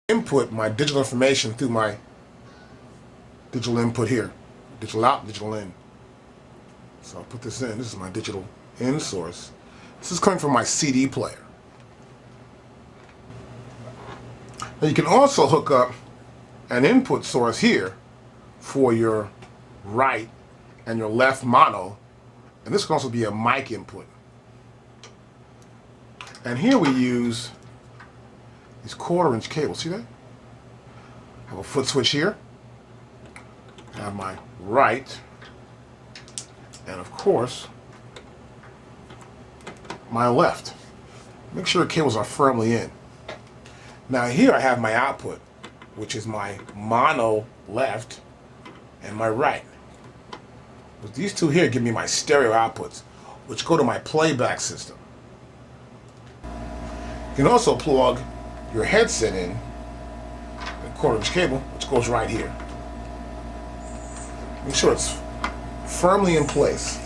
input my digital information through my digital input here. Digital out, digital in. So I'll put this in. This is my digital in source. This is coming from my CD player. Now you can also hook up an input source here for your right and your left mono, and this can also be a mic input. And here we use these 1/4-inch cables. See that? I have a foot switch here. I have my right, and of course my left. Make sure the cables are firmly in. Now here I have my output, which is my mono left and my right. But these two here give me my stereo outputs, which go to my playback system. You can also plug your headset in, a 1/4-inch cable, which goes right here. Make sure it's firmly in place.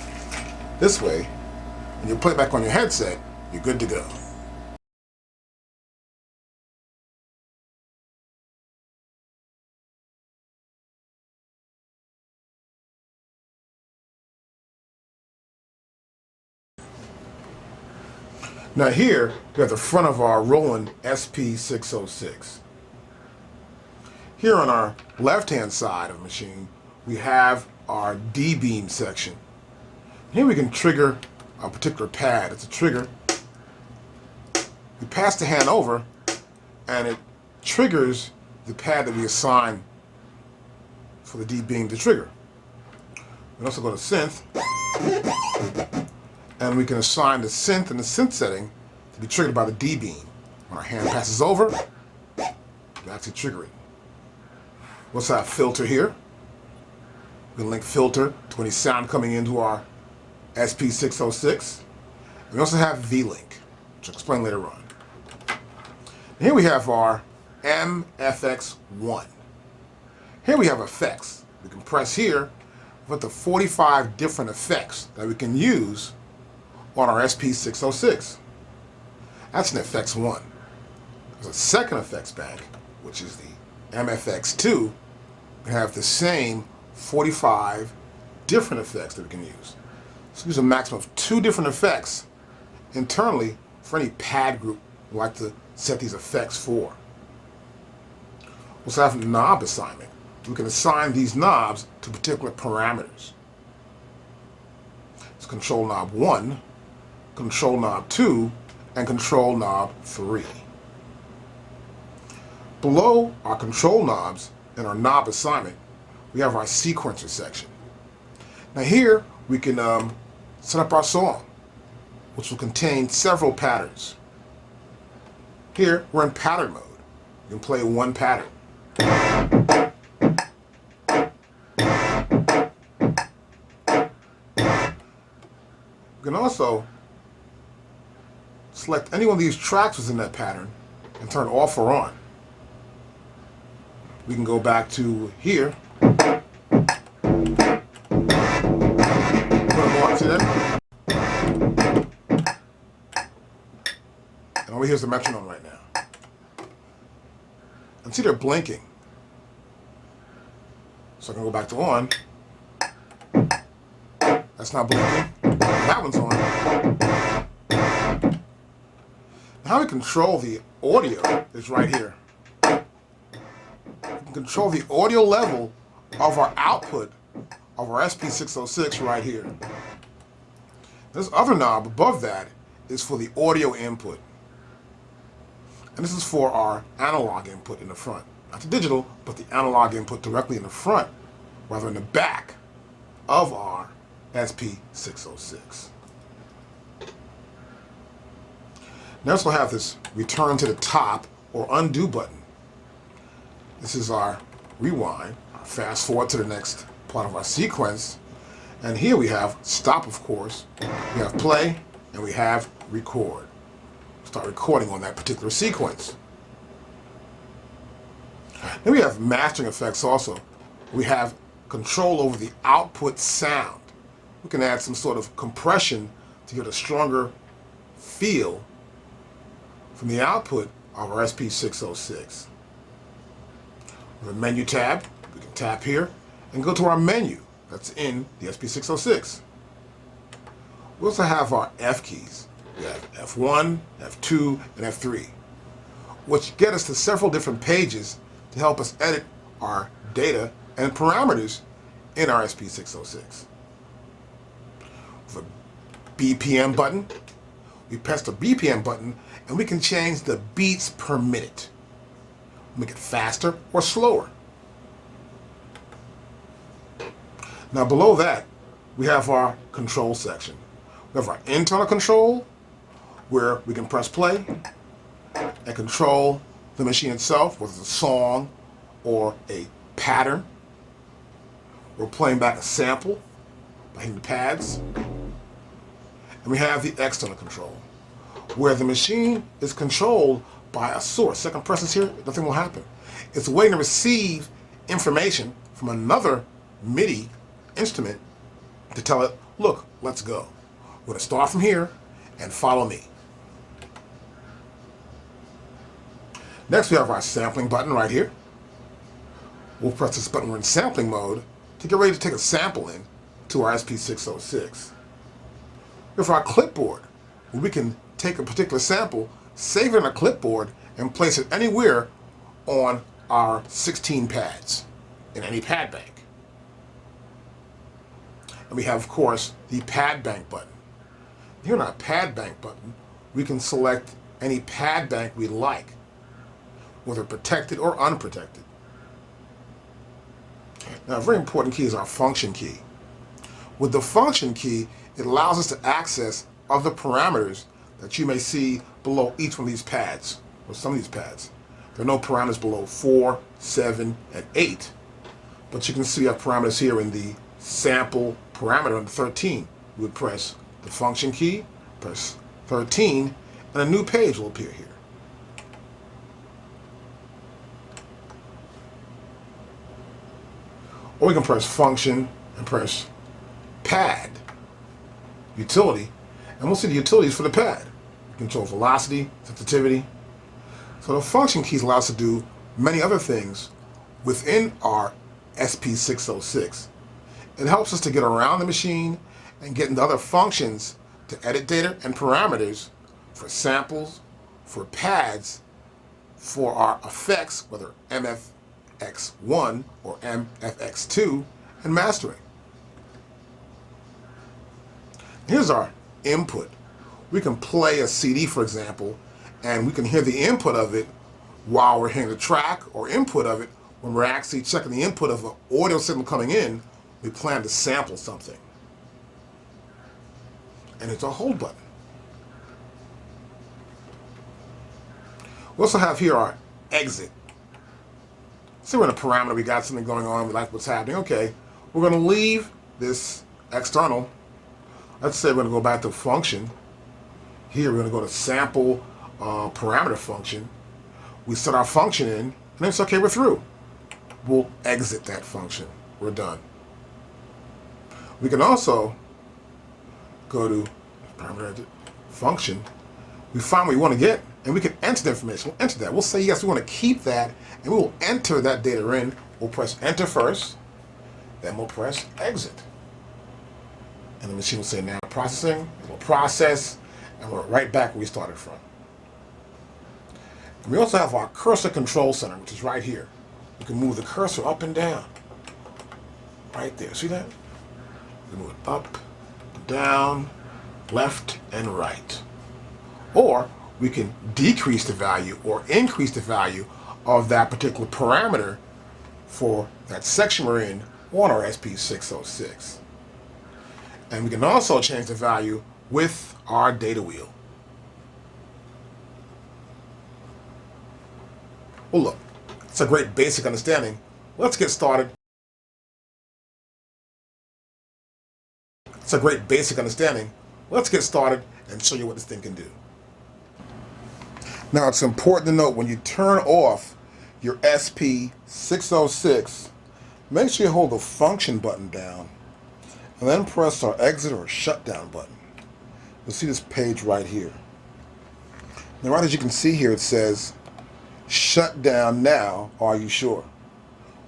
This way, when you play back on your headset, you're good to go. Now here, we have the front of our Roland SP606. Here on our left-hand side of the machine, we have our D-beam section. Here we can trigger a particular pad. It's a trigger. We pass the hand over, and it triggers the pad that we assign for the D-beam to trigger. We can also go to synth, and we can assign the synth and the synth setting to be triggered by the D-beam. When our hand passes over, we actually trigger it. We also have filter here. We can link filter to any sound coming into our SP606. We also have V-Link, which I'll explain later on. And here we have our MFX1. Here we have effects. We can press here with the 45 different effects that we can use on our SP606. That's an effects 1. There's a second effects bank, which is the MFX2. We have the same 45 different effects that we can use. So we use a maximum of 2 different effects internally for any pad group we like to set these effects for. We also have knob assignment. We can assign these knobs to particular parameters. It's control knob 1, control knob 2, and control knob 3. Below our control knobs and our knob assignment, we have our sequencer section. Now here we can set up our song, which will contain several patterns. Here we're in pattern mode. You can play one pattern. You can also select any one of these tracks within that pattern and turn off or on. We can go back to here. Put them on, see that? And over here's the metronome right now. And see they're blinking. So I can go back to on. That's not blinking. That one's on. How we control the audio is right here. We can control the audio level of our output of our SP606 right here. This other knob above that is for the audio input. And this is for our analog input in the front. Not the digital, but the analog input directly in the front, rather than the back of our SP606. Now also have this return to the top or undo button. This is our rewind, our fast forward to the next part of our sequence. And here we have stop, of course. We have play, and we have record. Start recording on that particular sequence. Then we have mastering effects also. We have control over the output sound. We can add some sort of compression to get a stronger feel from the output of our SP606. With a menu tab, we can tap here and go to our menu that's in the SP606. We also have our F keys. We have F1, F2, and F3, which get us to several different pages to help us edit our data and parameters in our SP606. With a BPM button, we press the BPM button and we can change the beats per minute. Make it faster or slower. Now below that, we have our control section. We have our internal control, where we can press play and control the machine itself, whether it's a song or a pattern. We're playing back a sample by hitting the pads. And we have the external control, where the machine is controlled by a source. Second presses here, nothing will happen. It's waiting to receive information from another MIDI instrument to tell it, look, let's go. We're going to start from here and follow me. Next, we have our sampling button right here. We'll press this button when we're in sampling mode to get ready to take a sample in to our SP606. We have our clipboard, where we can take a particular sample, save it on a clipboard, and place it anywhere on our 16 pads in any pad bank. And we have, of course, the pad bank button. Here on our pad bank button, we can select any pad bank we like, whether protected or unprotected. Now, a very important key is our function key. With the function key, it allows us to access other parameters that you may see below each one of these pads, or some of these pads. There are no parameters below 4, 7, and 8, but you can see our parameters here in the sample parameter on 13. We would press the function key, press 13, and a new page will appear here. Or we can press function and press pad, utility, and we'll see the utilities for the pad. Control velocity, sensitivity. So the function keys allow us to do many other things within our SP606. It helps us to get around the machine and get into other functions to edit data and parameters for samples, for pads, for our effects, whether MFX1 or MFX2, and mastering. Here's our input. We can play a CD, for example, and we can hear the input of it while we're hearing the track, or input of it when we're actually checking the input of an audio signal coming in. We plan to sample something. And it's a hold button. We also have here our exit. So we're in a parameter, we got something going on, we like what's happening. Okay, we're going to leave this external. Let's say we're going to go back to function. Here we're going to go to sample parameter function. We set our function in, and then it's okay, we're through. We'll exit that function. We're done. We can also go to parameter function. We find what we want to get, and we can enter the information. We'll enter that. We'll say yes, we want to keep that, and we will enter that data in. We'll press enter first, then we'll press exit. And the machine will say now processing, it will process, and we're right back where we started from. And we also have our cursor control center, which is right here. We can move the cursor up and down. Right there, see that? We move it up, down, left, and right. Or we can decrease the value or increase the value of that particular parameter for that section we're in on our SP606. And we can also change the value with our data wheel. Well, look, it's a great basic understanding. Let's get started. It's a great basic understanding. Let's get started and show you what this thing can do. Now, it's important to note when you turn off your SP606, make sure you hold the function button down and then press our exit or shutdown button. You'll see this page right here. Now, right as you can see here, it says, shut down now, are you sure?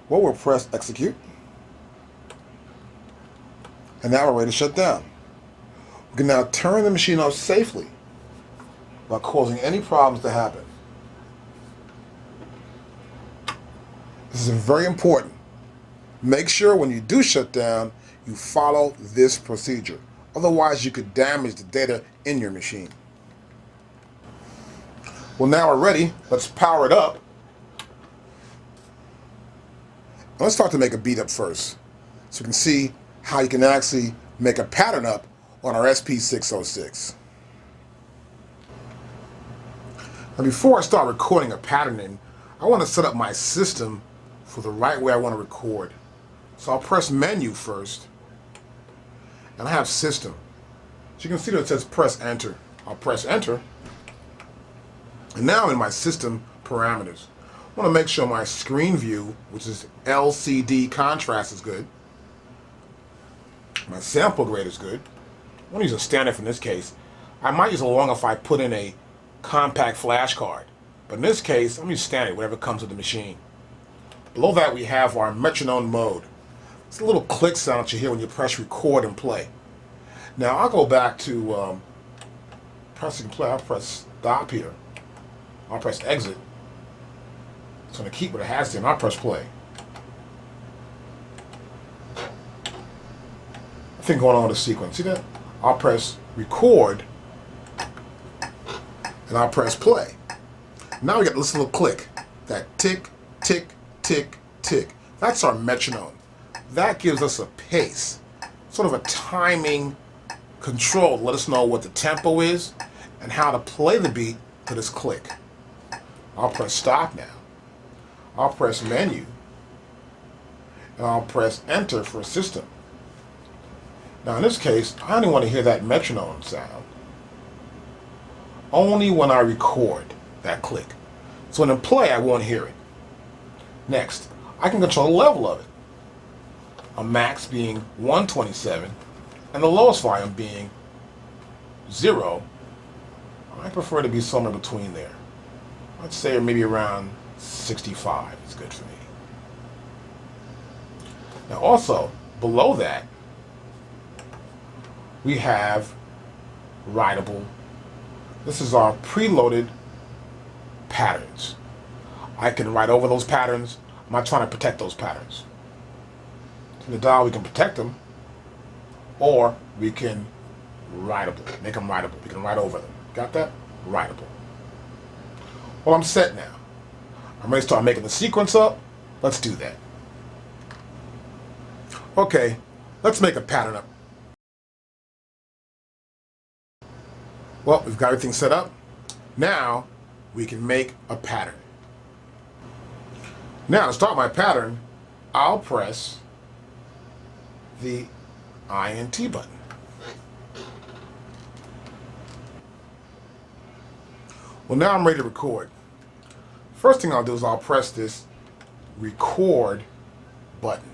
Well, we'll press execute. And now we're ready to shut down. We can now turn the machine off safely without causing any problems to happen. This is very important. Make sure when you do shut down, you follow this procedure. Otherwise, you could damage the data in your machine. Well, now we're ready. Let's power it up. Let's start to make a beat up first, so we can see how you can actually make a pattern up on our SP606. Now, before I start recording a pattern in, I want to set up my system for the right way I want to record. So I'll press menu first, and I have system. So you can see that it says press enter. I'll press enter, and now I'm in my system parameters. I want to make sure my screen view, which is LCD contrast, is good. My sample grade is good. I'm going to use a standard in this case. I might use a long if I put in a compact flash card, but in this case, I'm going to use standard, whatever comes with the machine. Below that, we have our metronome mode. It's a little click sound that you hear when you press record and play. Now, I'll go back to pressing play. I'll press stop here. I'll press exit. It's going to keep what it has there, and I'll press play. I think going on with the sequence. See that? I'll press record, and I'll press play. Now we get this little click. That tick, tick, tick, tick. That's our metronome. That gives us a pace, sort of a timing control to let us know what the tempo is and how to play the beat to this click. I'll press stop now. I'll press menu, and I'll press enter for a system. Now in this case, I only want to hear that metronome sound only when I record that click. So when I play, I won't hear it. Next, I can control the level of it. A max being 127 and the lowest volume being 0. I prefer to be somewhere between there. I'd say maybe around 65 is good for me. Now also, below that, we have writable. This is our preloaded patterns. I can write over those patterns. I'm not trying to protect those patterns. In the dial, we can protect them, or we can make them writable. We can write over them. Got that? Writable. Well, I'm set now. I'm ready to start making the sequence up. Let's do that. Okay, let's make a pattern up. Well, we've got everything set up. Now we can make a pattern. Now to start my pattern, I'll press the INT button. Well, now I'm ready to record. First thing I'll do is I'll press this record button.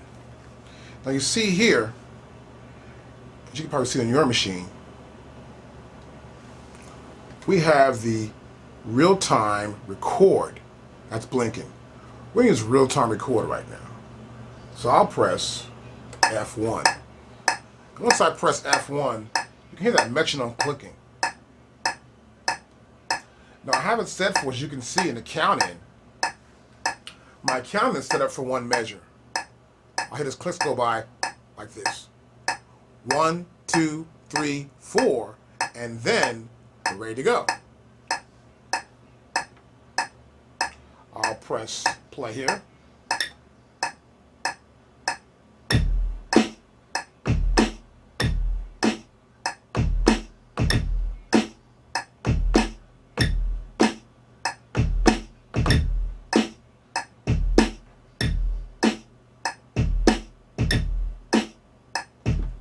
Now you see here, as you can probably see on your machine, we have the real-time record that's blinking. We're going to use real-time record right now. So I'll press F1. And once I press F1, you can hear that metronome clicking. Now I have it set for, as you can see in the counting. My counting is set up for one measure. I'll hear this clicks go by like this. 1, 2, 3, 4, and then we're ready to go. I'll press play here.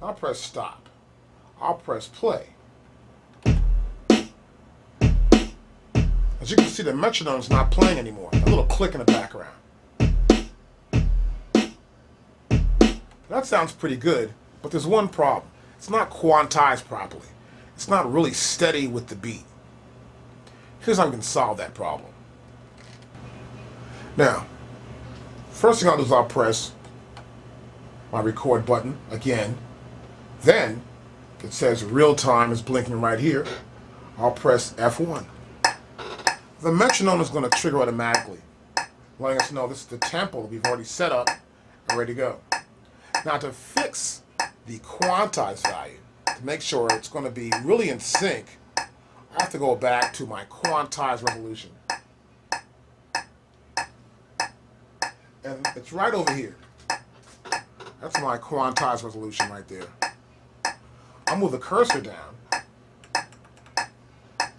I'll press stop. I'll press play. As you can see, the metronome's not playing anymore. A little click in the background. That sounds pretty good, but there's one problem. It's not quantized properly. It's not really steady with the beat. Here's how we can solve that problem. Now, First thing I'll do is I'll press my record button again. Then it says real time is blinking right here. I'll press F1. The metronome is going to trigger automatically, letting us know this is the tempo that we've already set up and ready to go. Now to fix the quantized value, to make sure it's going to be really in sync, I have to go back to my quantized resolution. And it's right over here. That's my quantized resolution right there. I'll move the cursor down,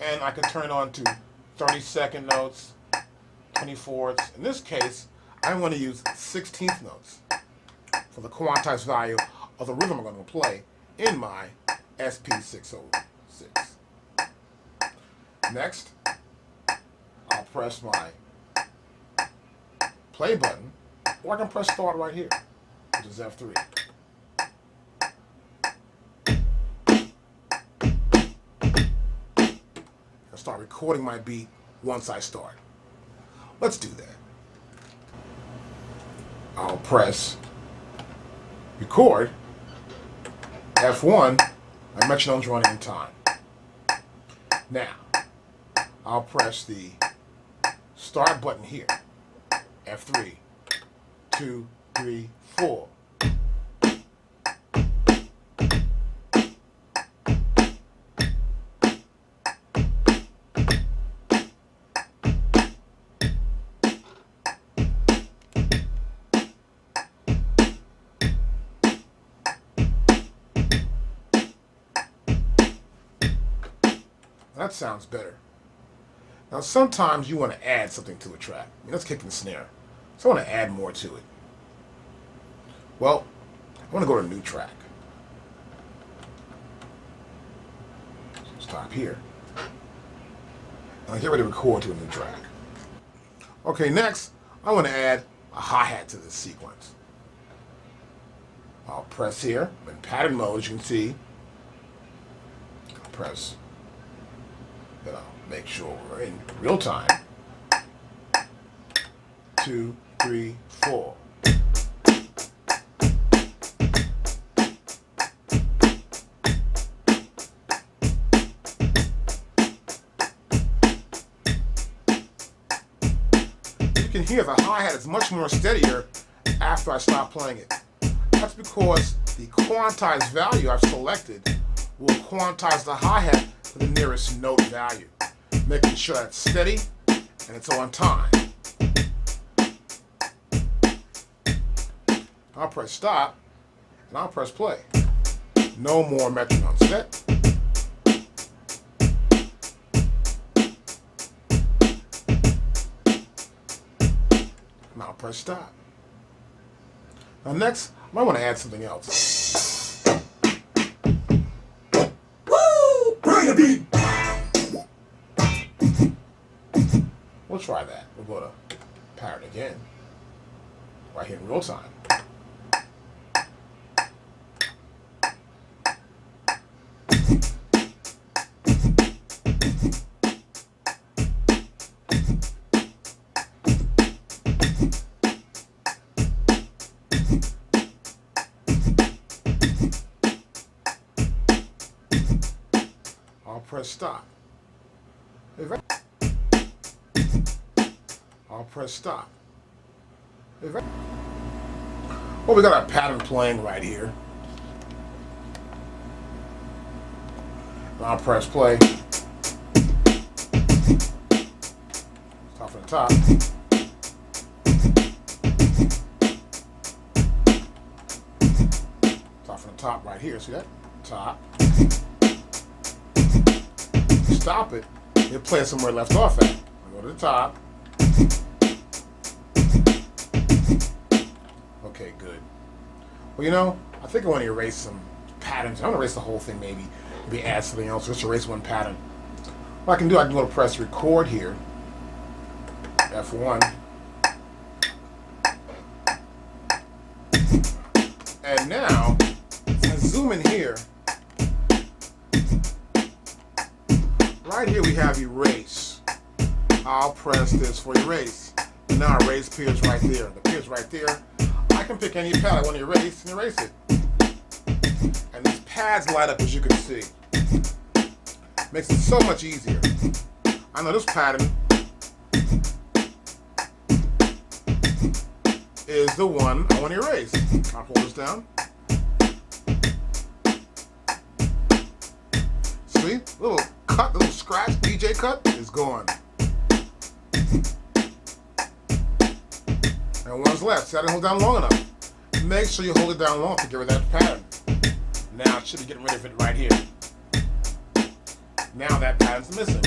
and I can turn it on to 30-second notes, 24ths. In this case, I want to use 16th notes for the quantized value of the rhythm I'm going to play in my SP606. Next, I'll press my play button, or I can press start right here, which is F3. I'll start recording my beat once I start. Let's do that. I'll press record, F1, my metronome's running in time. Now, I'll press the start button here, F3, 2, 3, 4. That sounds better. Now sometimes you want to add something to a track. I mean, let's kick and snare. So I want to add more to it. Well, I want to go to a new track. Stop here. And I get ready to record to a new track. Okay, next, I want to add a hi-hat to this sequence. I'll press here. I'm in pattern mode, as you can see. I'll press. Then I'll make sure we're in real time. 2, 3, 4. You can hear the hi-hat is much more steadier after I stop playing it. That's because the quantized value I've selected will quantize the hi-hat to the nearest note value, making sure that's steady and it's on time. I'll press stop and I'll press play. No more metronome set. And I'll press stop. Now next, I might want to add something else. We'll try that. We'll go to pattern again. Right here in real time. I'll press stop. I'll press stop. Well, we got our pattern playing right here. I'll press play. Start from the top. Start from the top right here. See that? Top. Stop it. It'll play somewhere left off at. I'll go to the top. Okay, good. Well, you know, I think I want to erase some patterns. I want to erase the whole thing, maybe add something else. Just erase one pattern. What I can do, I can go to press record here. F1. And now, I zoom in here. Right here we have erase. I'll press this for erase. Now our erase appears right there. It appears right there. I can pick any pad I want to erase and erase it. And these pads light up, as you can see. Makes it so much easier. I know this pattern is the one I want to erase. I'll hold this down. See? Little cut, little scratch, DJ cut is gone. And one's left. See, I didn't hold down long enough. Make sure you hold it down long to get rid of that pattern. Now I should be getting rid of it right here. Now that pattern's missing.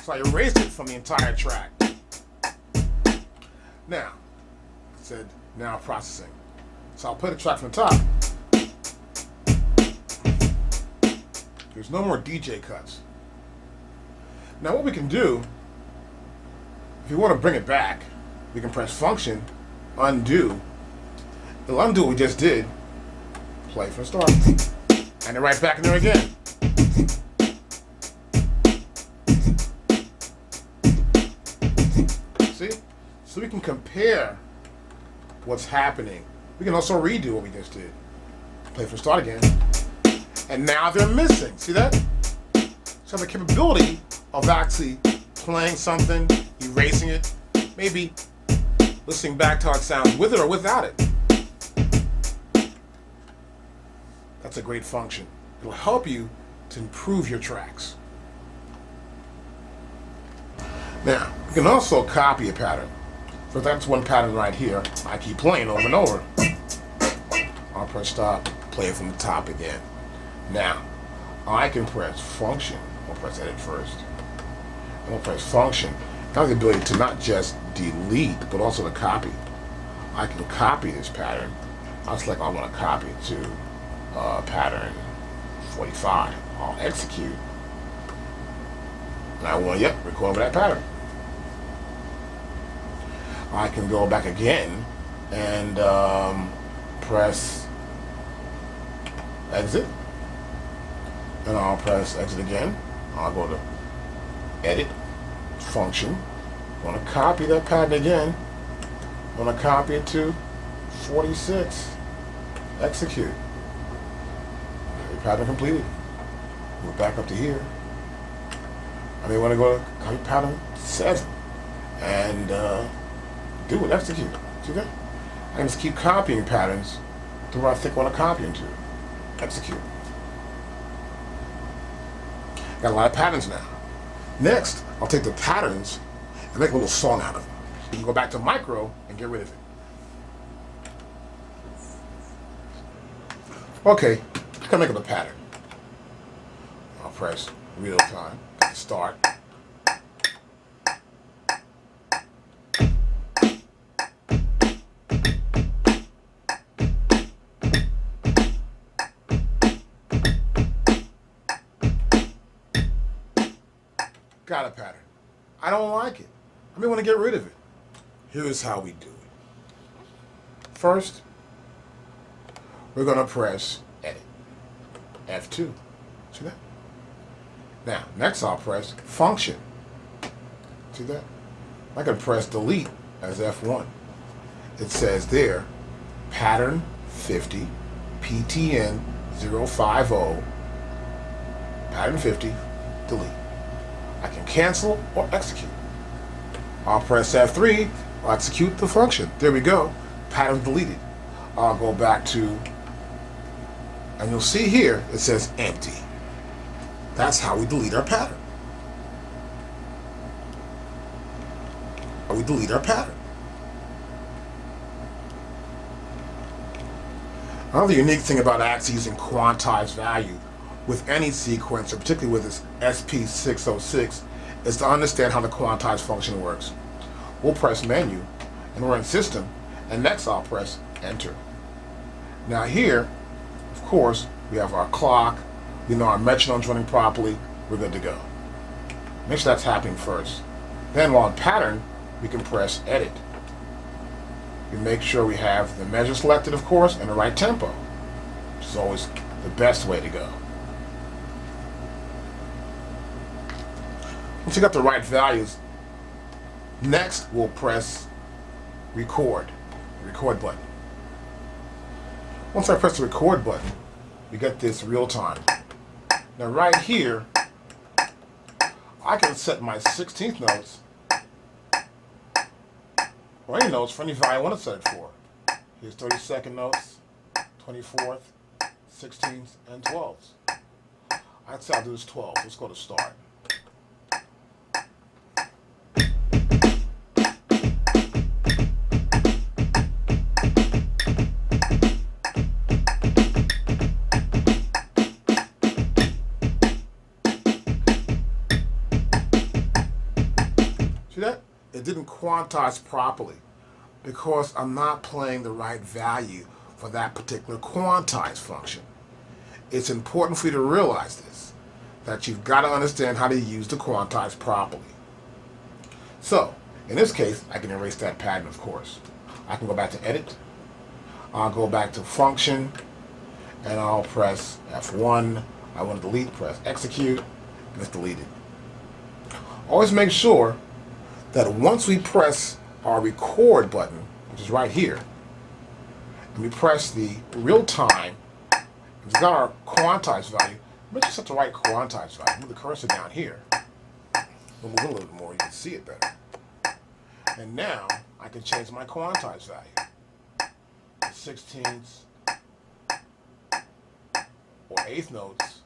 So I erased it from the entire track. Now, it said now processing. So I'll play the track from the top. There's no more DJ cuts. Now what we can do, if you want to bring it back, we can press function, undo. It'll undo what we just did. Play from the start. And then right back in there again. See? So we can compare what's happening. We can also redo what we just did. Play from the start again. And now they're missing. See that? So the capability of actually playing something, erasing it, maybe listening back to how it sounds with it or without it. That's a great function. It'll help you to improve your tracks. Now, you can also copy a pattern. So that's one pattern right here. I keep playing over and over. I'll press stop, play it from the top again. Now, I can press function. I'll press edit first. I'm going to press function. I have the ability to not just delete, but also to copy. I can copy this pattern. I'll select I want to copy it to pattern 45. I'll execute. And I want, record over that pattern. I can go back again and press exit. And I'll press exit again. I'll go to edit, function. I want to copy that pattern again. I want to copy it to 46. Execute. Okay, pattern completed. Move back up to here. I may want to go to copy pattern 7 and do it. Execute. See that? I can just keep copying patterns to where I think I want to copy them to. Execute. Got a lot of patterns now. Next, I'll take the patterns and make a little song out of them. You can go back to micro and get rid of it. Okay, I can make up a pattern. I'll press real time, start. Got a pattern. I don't like it. I may want to get rid of it. Here's how we do it. First, we're going to press edit. F2. See that? Now, next I'll press function. See that? I can press delete as F1. It says there, pattern 50, PTN 050, pattern 50, delete. I can cancel or execute. I'll press F3, I'll execute the function. There we go, pattern deleted. I'll go back to, and you'll see here, it says empty. That's how we delete our pattern. We delete our pattern. Another unique thing about actually using quantized value with any sequencer, particularly with this SP606, is to understand how the quantized function works. We'll press menu, and we're in system, and next I'll press enter. Now here, of course, we have our clock, we know our metronome's running properly, we're good to go. Make sure that's happening first. Then while in pattern, we can press edit. We make sure we have the measure selected, of course, and the right tempo, which is always the best way to go. Once you got the right values, Next, we'll press record, the record button. Once I press the record button, we get this real time. Now right here, I can set my 16th notes, or any notes for any value I want to set it for. Here's 32nd notes, 24th, 16th, and 12th. I'd say I'll do this 12. Let's go to start. See that? It didn't quantize properly because I'm not playing the right value for that particular quantize function. It's important for you to realize this, that you've got to understand how to use the quantize properly. So, in this case, I can erase that pattern, of course. I can go back to edit, I'll go back to function, and I'll press F1. I want to delete, press execute, and it's deleted. Always make sure that once we press our record button, which is right here, and we press the real time, it's got our quantize value. Make sure set the right quantize value. Move the cursor down here. We'll move it a little bit more, you can see it better. And now I can change my quantize value. 16ths or eighth notes,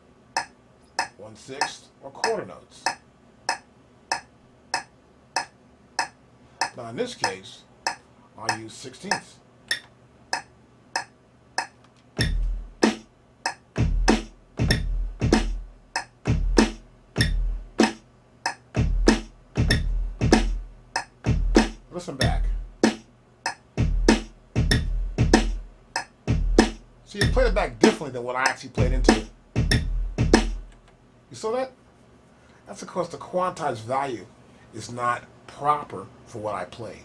1/6 or quarter notes. Now in this case, I'll use 16ths. Listen back. See, you played it back differently than what I actually played into it. You saw that? That's because the quantized value is not proper for what I played.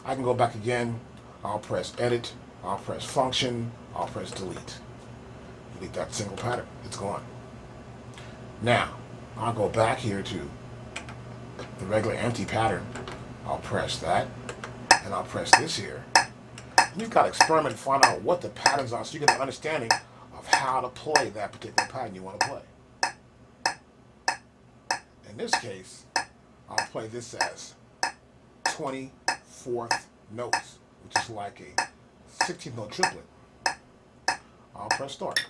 I can go back again. I'll press edit. I'll press function. I'll press delete. Delete that single pattern. It's gone. Now, I'll go back here to the regular empty pattern. I'll press that, and I'll press this here. And you've got to experiment and find out what the patterns are so you get an understanding of how to play that particular pattern you want to play. In this case, I'll play this as 24th notes, which is like a 16th note triplet. I'll press start.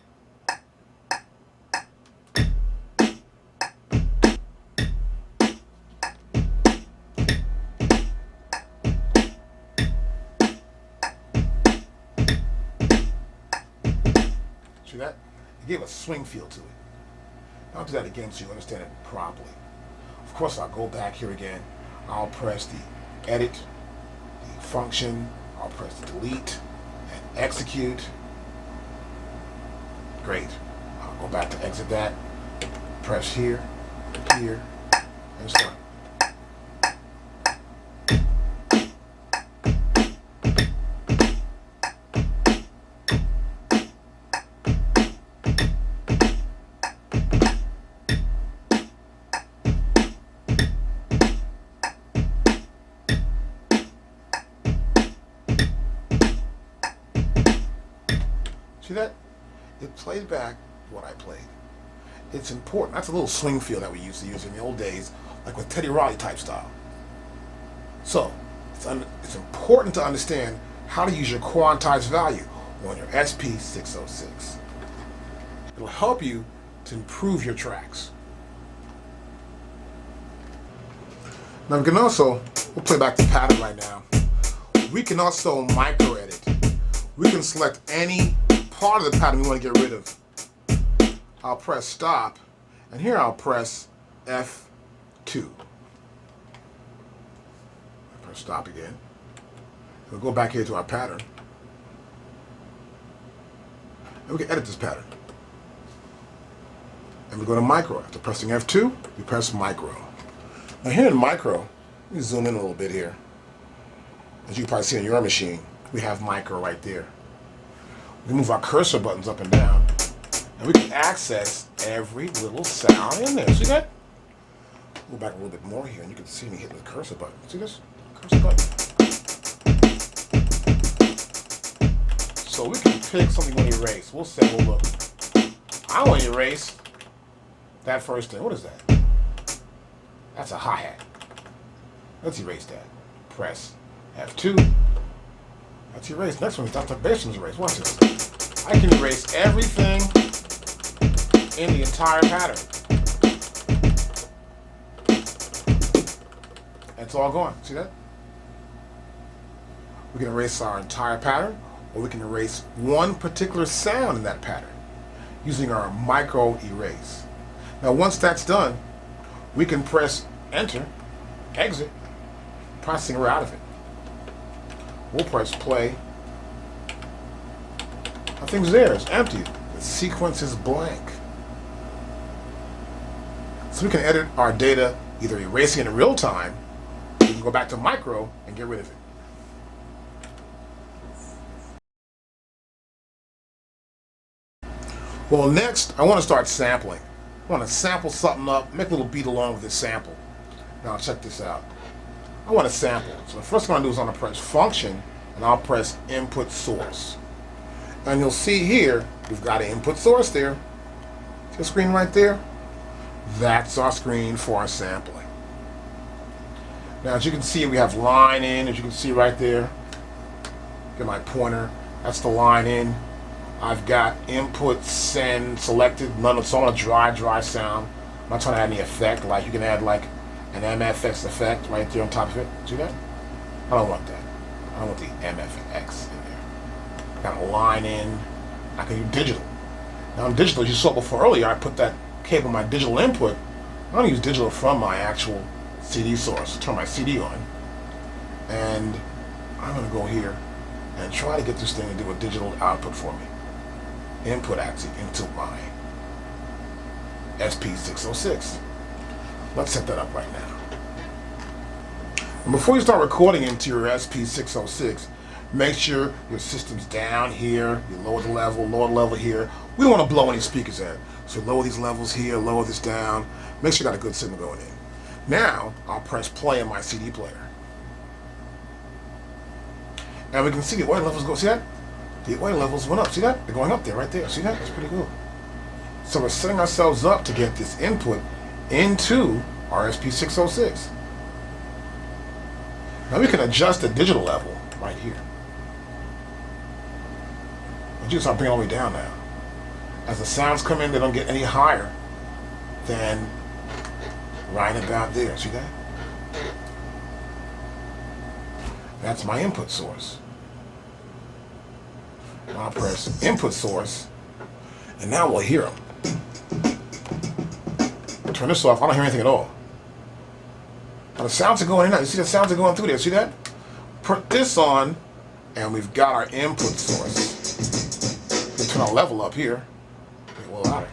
See that? It gave a swing feel to it. I'll do that again so you understand it properly. Of course, I'll go back here again. I'll press the edit, the function, I'll press the delete, and execute. Great. I'll go back to exit that, press here, here, and start. See that? It played back what I played. It's important. That's a little swing feel that we used to use in the old days, like with Teddy Riley type style. So, it's important to understand how to use your quantized value on your SP606. It'll help you to improve your tracks. Now we can also, we'll play back the pattern right now. We can also micro edit. We can select any part of the pattern we want to get rid of. I'll press stop, and here I'll press F2. Press stop again. We'll go back here to our pattern. And we can edit this pattern. And we go to micro. After pressing F2, we press micro. Now here in micro, let me zoom in a little bit here. As you can probably see on your machine, we have micro right there. We can move our cursor buttons up and down, and we can access every little sound in there. See that? Go back a little bit more here, and you can see me hitting the cursor button. See this? Cursor button. So we can pick something we want to erase. We'll say, well, look, I want to erase that first thing. What is that? That's a hi-hat. Let's erase that. Press F2. That's erased. Next one is that's the bass drum is erased. Watch this. I can erase everything in the entire pattern. It's all gone. See that? We can erase our entire pattern, or we can erase one particular sound in that pattern using our micro erase. Now once that's done, we can press enter, exit, processing we're out of it. We'll press play. Nothing's there, it's empty. The sequence is blank. So we can edit our data, either erasing it in real time, or we can go back to micro and get rid of it. Well, next, I want to start sampling. I want to sample something up, make a little beat along with this sample. Now, check this out. I want to sample. So the first thing I'm going to do is I'm going to press function, and I'll press input source. And you'll see here, we've got an input source there. See the screen right there? That's our screen for our sampling. Now, as you can see, we have line in, as you can see right there. Get my pointer. That's the line in. I've got input send selected, none of, so I want a dry sound. I'm not trying to add any effect, like you can add like an MFX effect right there on top of it. See that? I don't want that. I don't want the MFX in there. Got a line in. I can do digital. Now in digital, as you saw before earlier, I put that cable in my digital input. I'm going to use digital from my actual CD source. Turn my CD on. And I'm going to go here and try to get this thing to do a digital output for me. Input actually into my SP606. Let's set that up right now. And before you start recording into your SP606, make sure your system's down here. You lower the level here. We don't want to blow any speakers in. So lower these levels here, lower this down. Make sure you got a good signal going in. Now, I'll press play on my CD player. And we can see the audio levels go. See that? The audio levels went up. See that? They're going up there, right there. See that? That's pretty cool. So we're setting ourselves up to get this input into our SP606. Now we can adjust the digital level right here. And you start bringing it all the way down now. As the sounds come in, they don't get any higher than right about there. See that? That's my input source. I'll press input source, and now we'll hear them. Turn this off. I don't hear anything at all. Now the sounds are going in. You see the sounds are going through there. See that? Put this on, and we've got our input source. We'll turn our level up here. Get a little louder.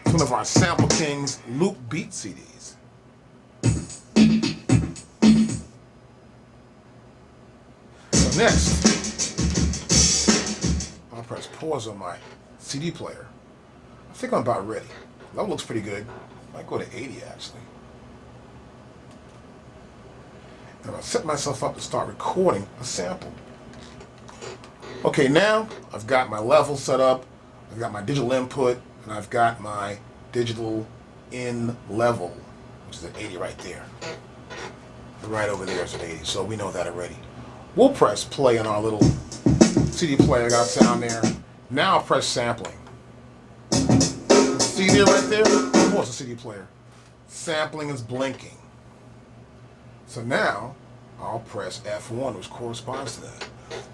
It's one of our Sample Kings loop beat CDs. Next, I'll press pause on my CD player. I think I'm about ready. That looks pretty good. Might go to 80 actually. And I'll set myself up to start recording a sample. Okay, now I've got my level set up, I've got my digital input, and I've got my digital in level, which is at 80 right there. Right over there is at 80, so we know that already. We'll press play on our little CD player. Got sound there. Now I'll press sampling. See there right there? Of course, a CD player. Sampling is blinking. So now I'll press F1, which corresponds to that.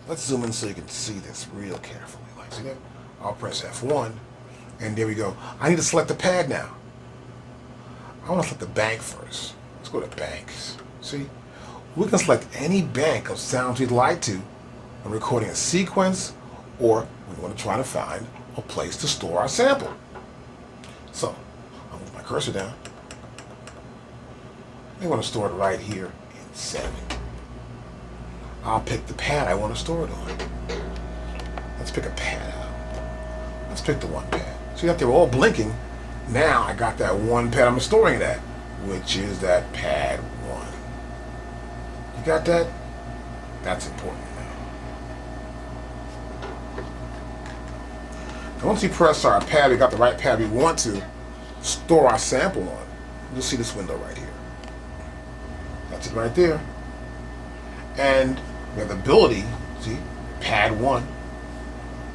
Let's zoom in so you can see this real carefully. Like, see that? I'll press F1, and there we go. I need to select the pad now. I want to select the bank first. Let's go to banks. See? We can select any bank of sounds we'd like to when recording a sequence, or we want to try to find a place to store our sample. So, I'll move my cursor down. I want to store it right here in 7. I'll pick the pad I want to store it on. Let's pick a pad out. Let's pick the one pad. See that they're all blinking Now I got that one pad I'm storing it at, which is that pad 1. You got that? That's important now. Once we press our pad, we got the right pad we want to store our sample on. You'll see this window right here. That's it right there. And we have the ability, see, pad 1.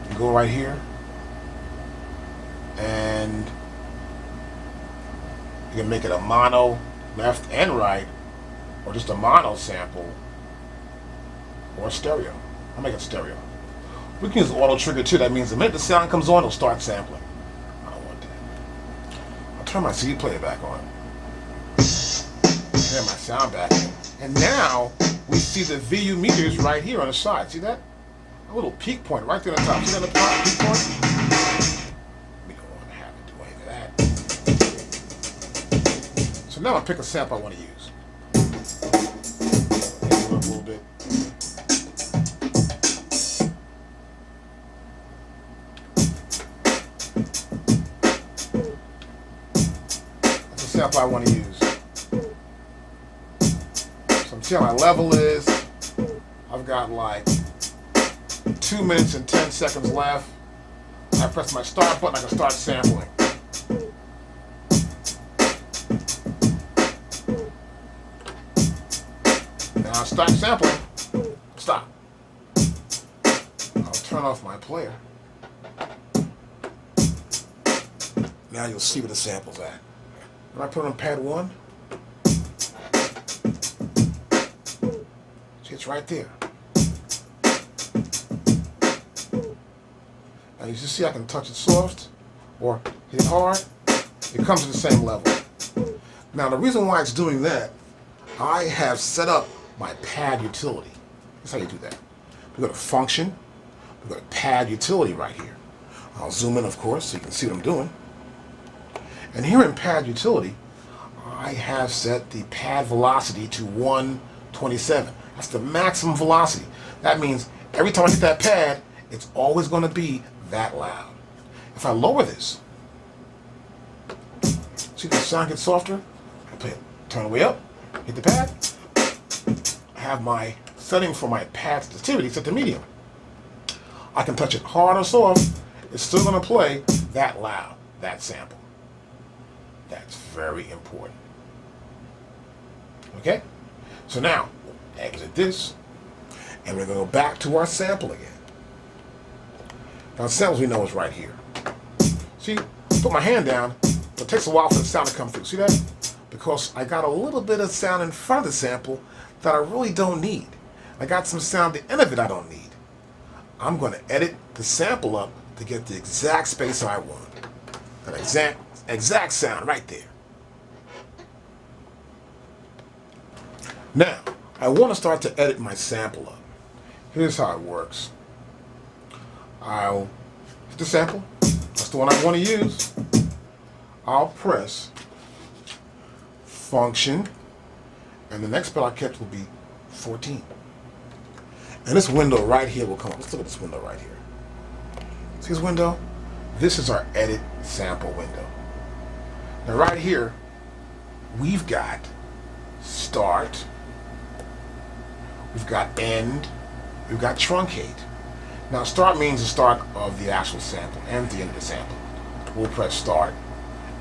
You go right here, and you can make it a mono left and right, or just a mono sample, or stereo. I'll make it stereo. We can use auto trigger too. That means the minute the sound comes on, it'll start sampling. I don't want that. I'll turn my CD player back on. Turn my sound back in. And now we see the VU meters right here on the side. See that? A little peak point right there on the top. See that on the top peak point? We don't want to have to do any of that. So now I'll pick a sample I want to use. Take it up a little bit. That's the sample I want to use. So I'm seeing how my level is. I've got like 2 minutes and 10 seconds left. I press my start button, I can start sampling. Now I'll start sampling. Stop. I'll turn off my player. Now you'll see where the sample's at. When I put it on pad 1, see, it's right there. Now you just see I can touch it soft or hit it hard. It comes to the same level. Now the reason why it's doing that, I have set up my pad utility. That's how you do that. We go to function, we go to pad utility right here. I'll zoom in, of course, so you can see what I'm doing. And here in pad utility, I have set the pad velocity to 127. That's the maximum velocity. That means every time I hit that pad, it's always going to be that loud. If I lower this, see the sound gets softer? I play it, turn it way up, hit the pad. I have my setting for my pad sensitivity set to medium. I can touch it hard or soft, it's still going to play that loud, that sample. That's very important. Okay? So now, exit this, and we're going to go back to our sample again. Now, the samples we know is right here. See, put my hand down, but it takes a while for the sound to come through. See that? Because I got a little bit of sound in front of the sample that I really don't need. I got some sound at the end of it I don't need. I'm going to edit the sample up to get the exact space I want. That exact sound right there. Now, I want to start to edit my sample up. Here's how it works. I'll hit the sample. That's the one I want to use. I'll press function, and the next bit I kept will be 14. And this window right here will come up. Let's look at this window right here. See this window? This is our edit sample window. Now right here, we've got start, we've got end, we've got truncate. Now start means the start of the actual sample and the end of the sample. We'll press start,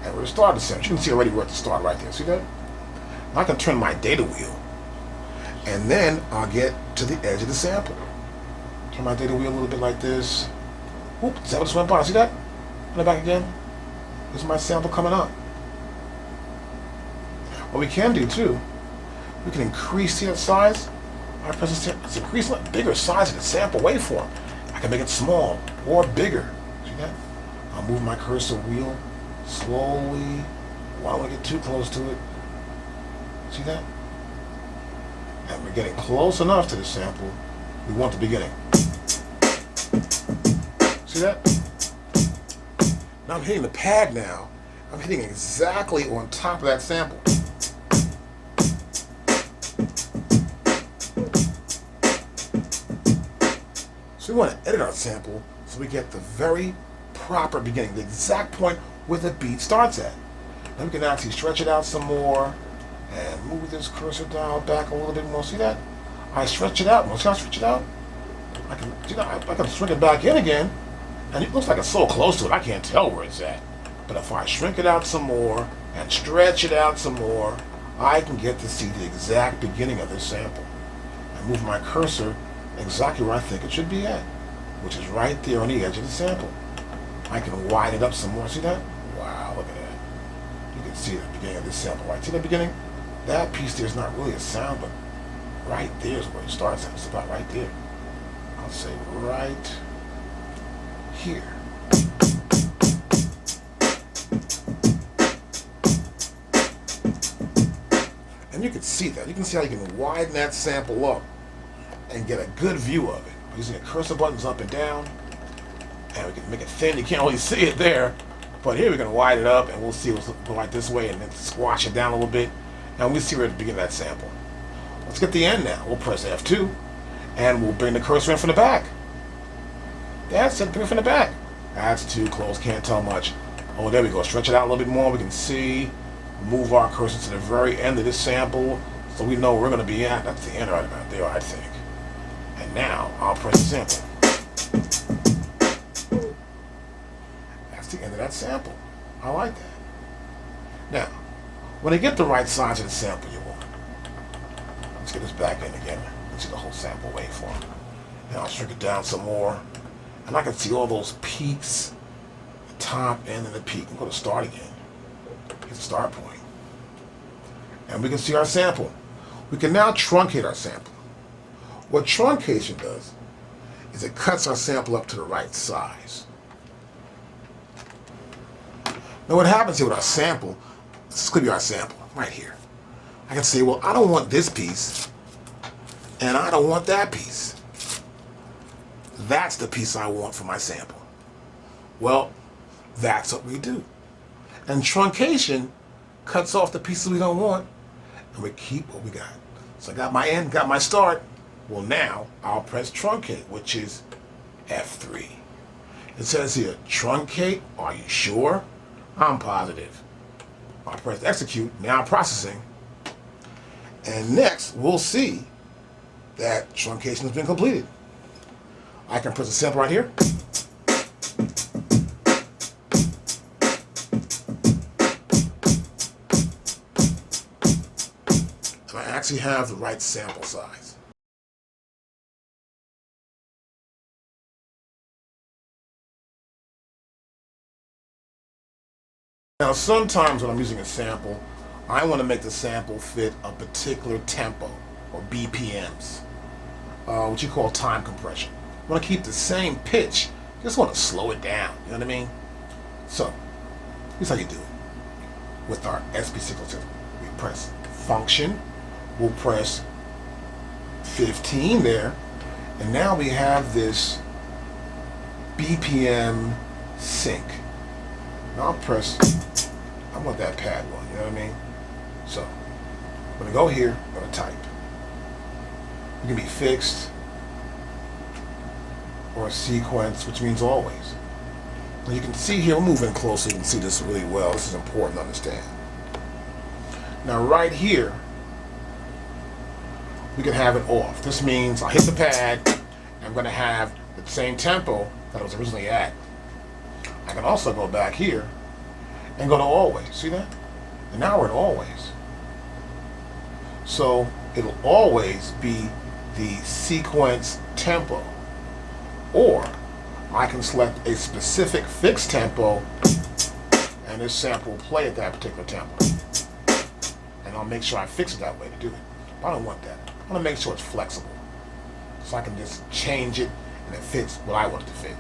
and we're start the sample. You can see already we're at the start right there. See that? Now I can turn my data wheel, and then I'll get to the edge of the sample. Turn my data wheel a little bit like this. Oop, is that what just went by? See that? Put it back again. This is my sample coming up. What we can do too, we can increase the size. I press the let's increase the bigger size of the sample waveform. I can make it small or bigger. See that? I'll move my cursor wheel slowly. I don't want to get too close to it. See that? And we're getting close enough to the sample we want the beginning. See that? Now I'm hitting the pad now. I'm hitting exactly on top of that sample. So we want to edit our sample so we get the very proper beginning, the exact point where the beat starts at. Then we can actually stretch it out some more and move this cursor dial back a little bit more. See that? I stretch it out. See how I stretch it out? I can shrink it back in again, and it looks like it's so close to it, I can't tell where it's at. But if I shrink it out some more and stretch it out some more, I can get to see the exact beginning of this sample. I move my cursor exactly where I think it should be at, which is right there on the edge of the sample. I can widen it up some more. See that? Wow, look at that. You can see the beginning of this sample, right? See the beginning? That piece there is not really a sound, but right there is where it starts at. It's about right there. I'll say right here. And you can see that. You can see how you can widen that sample up and get a good view of it. Using the cursor buttons up and down, and we can make it thin. You can't really see it there, but here we're going to widen it up, and we'll see what's going right this way, and then squash it down a little bit, and we'll see where to begin that sample. Let's get the end now. We'll press F2, and we'll bring the cursor in from the back. That's it, bring it from the back. That's too close, can't tell much. Oh, there we go. Stretch it out a little bit more. We can see. Move our cursor to the very end of this sample, so we know where we're going to be at. That's the end right about there, I think. And now I'll press the sample. That's the end of that sample. I like that. Now, when I get the right size of the sample you want, let's get this back in again. Let's see the whole sample waveform. Now I'll shrink it down some more, and I can see all those peaks, the top end and the peak. I'm going to start again. Here's the start point. And we can see our sample. We can now truncate our sample. What truncation does is it cuts our sample up to the right size. Now what happens here with our sample, this could be our sample right here. I can say, well, I don't want this piece, and I don't want that piece. That's the piece I want for my sample. Well, that's what we do. And truncation cuts off the pieces we don't want, and we keep what we got. So I got my end, got my start. Well, now I'll press truncate, which is F3. It says here, truncate, are you sure? I'm positive. I'll press execute, now processing. And next, we'll see that truncation has been completed. I can press a sample right here. And I actually have the right sample size. Now, sometimes when I'm using a sample, I want to make the sample fit a particular tempo, or BPMs, what you call time compression. I want to keep the same pitch, just want to slow it down, you know what I mean? So, here's how you do it. With our SP606, we press function, we'll press 15 there, and now we have this BPM sync. Now I'll press, I want that pad one, you know what I mean? So, I'm going to go here, I'm going to type. It can be fixed or a sequence, which means always. And you can see here, we'll move in closer, you can see this really well. This is important to understand. Now right here, we can have it off. This means I'll hit the pad, and I'm going to have the same tempo that I was originally at. I can also go back here and go to always. See that? And now we're at always. So it'll always be the sequence tempo. Or I can select a specific fixed tempo, and this sample will play at that particular tempo. And I'll make sure I fix it that way to do it. But I don't want that. I want to make sure it's flexible. So I can just change it and it fits what I want it to fit.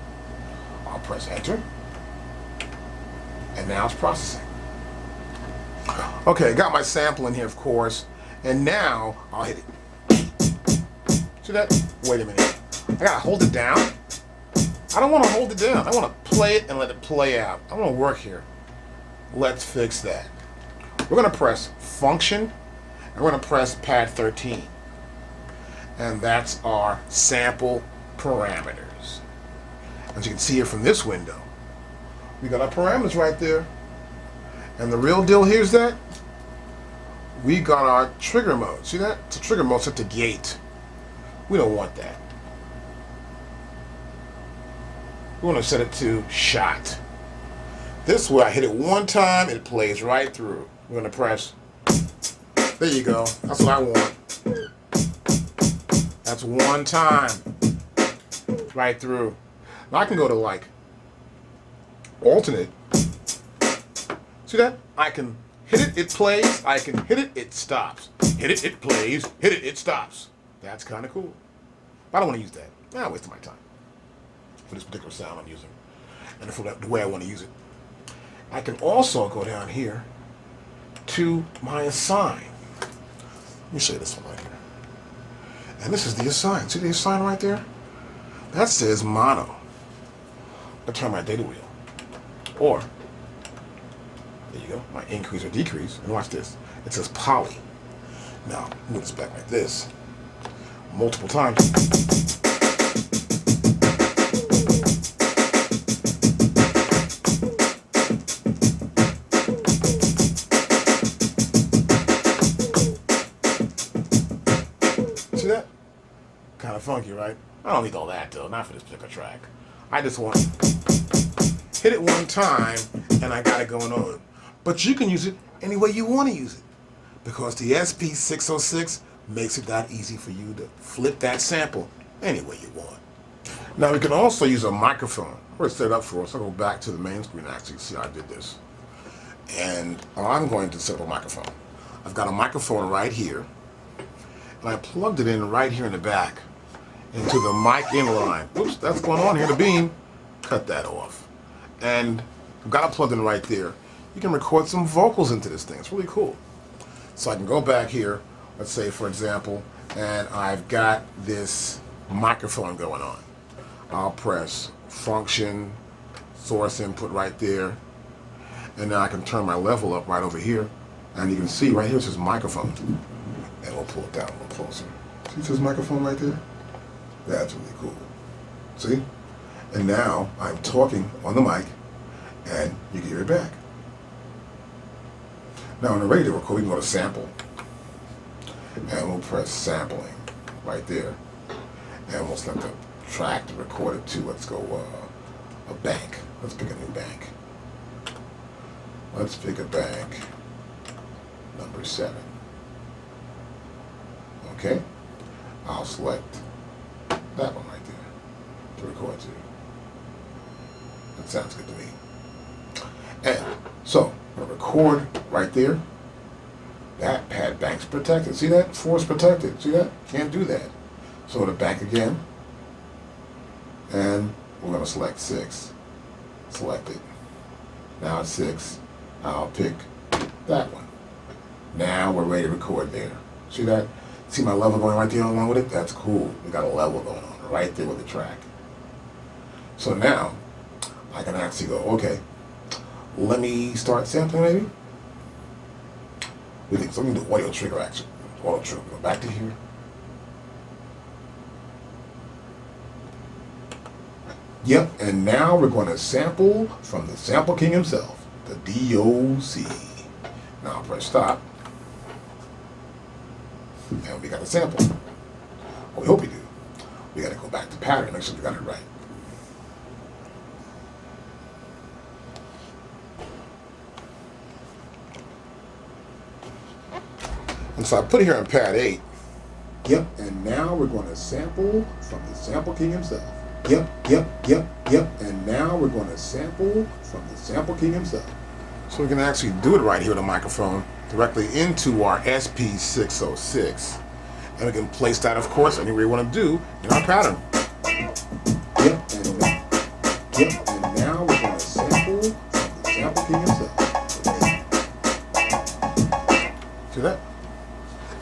I'll press enter. And now it's processing. Okay, got my sample in here, of course, and now I'll hit it. See that? Wait a minute. I gotta hold it down. I don't want to hold it down. I want to play it and let it play out. I want to work here. Let's fix that. We're gonna press function, and we're gonna press pad 13. And that's our sample parameters. As you can see here from this window, We got our parameters right there. And the real deal here is that we got our trigger mode. See that? It's a trigger mode set to gate. We don't want that. We want to set it to shot. This way I hit it one time, it plays right through. We're going to press. There you go. That's what I want. That's one time. Right through. Now I can go to like alternate. See that? I can hit it, it plays. I can hit it, it stops. Hit it, it plays. Hit it, it stops. That's kind of cool. But I don't want to use that. I'm wasting my time for this particular sound I'm using and for the way I want to use it. I can also go down here to my assign. Let me show you this one right here. And this is the assign. See the assign right there? That says mono. I turn my data wheel. Or, there you go, my increase or decrease. And watch this. It says poly. Now, move this back like this. Multiple times. See that? Kind of funky, right? I don't need all that though, not for this particular track. I just want to hit it one time and I got it going on. But you can use it any way you want to use it because the SP606 makes it that easy for you to flip that sample any way you want. Now we can also use a microphone. We're set up for us. I'll go back to the main screen actually see how I did this. And I'm going to set up a microphone. I've got a microphone right here. And I plugged it in right here in the back into the mic inline. Oops, that's going on here, the beam. Cut that off. And I've got it plugged in right there. You can record some vocals into this thing. It's really cool. So I can go back here, let's say for example, and I've got this microphone going on. I'll press function, source input right there. And now I can turn my level up right over here. And you can see right here it says microphone. And we'll pull it down a little closer. See it says microphone right there? That's really cool. See? And now I'm talking on the mic and you can hear it back. Now when we're ready to record, we can go to sample. And we'll press sampling right there. And we'll select the track to record it to, let's go a bank. Let's pick a new bank. Let's pick a bank number 7. Okay, I'll select that one right there to record to. That sounds good to me. And so, I'm gonna record right there. That pad bank's protected. See that? 4's protected. See that? Can't do that. So the bank again. And we're gonna select 6. Select it. Now it's 6. I'll pick that one. Now we're ready to record there. See that? See my level going right there along with it? That's cool. We got a level going on right there with the track. So now, I can actually go, okay, let me start sampling maybe. We think, so let me do audio trigger action. Audio trigger, go back to here. Yep, and now we're going to sample from the Sample King himself, the DOC. Now I'll press stop. And we got a sample. Well, we hope we do. We got to go back to pattern and make sure we got it right. And so I put it here on pad 8. Yep, and now we're going to sample from the Sample King himself. Yep, and now we're going to sample from the Sample King himself. So we can actually do it right here with a microphone directly into our SP606. And we can place that, of course, any way we want to do in our pattern. Yep, and now we're going to sample from the Sample King himself. See that?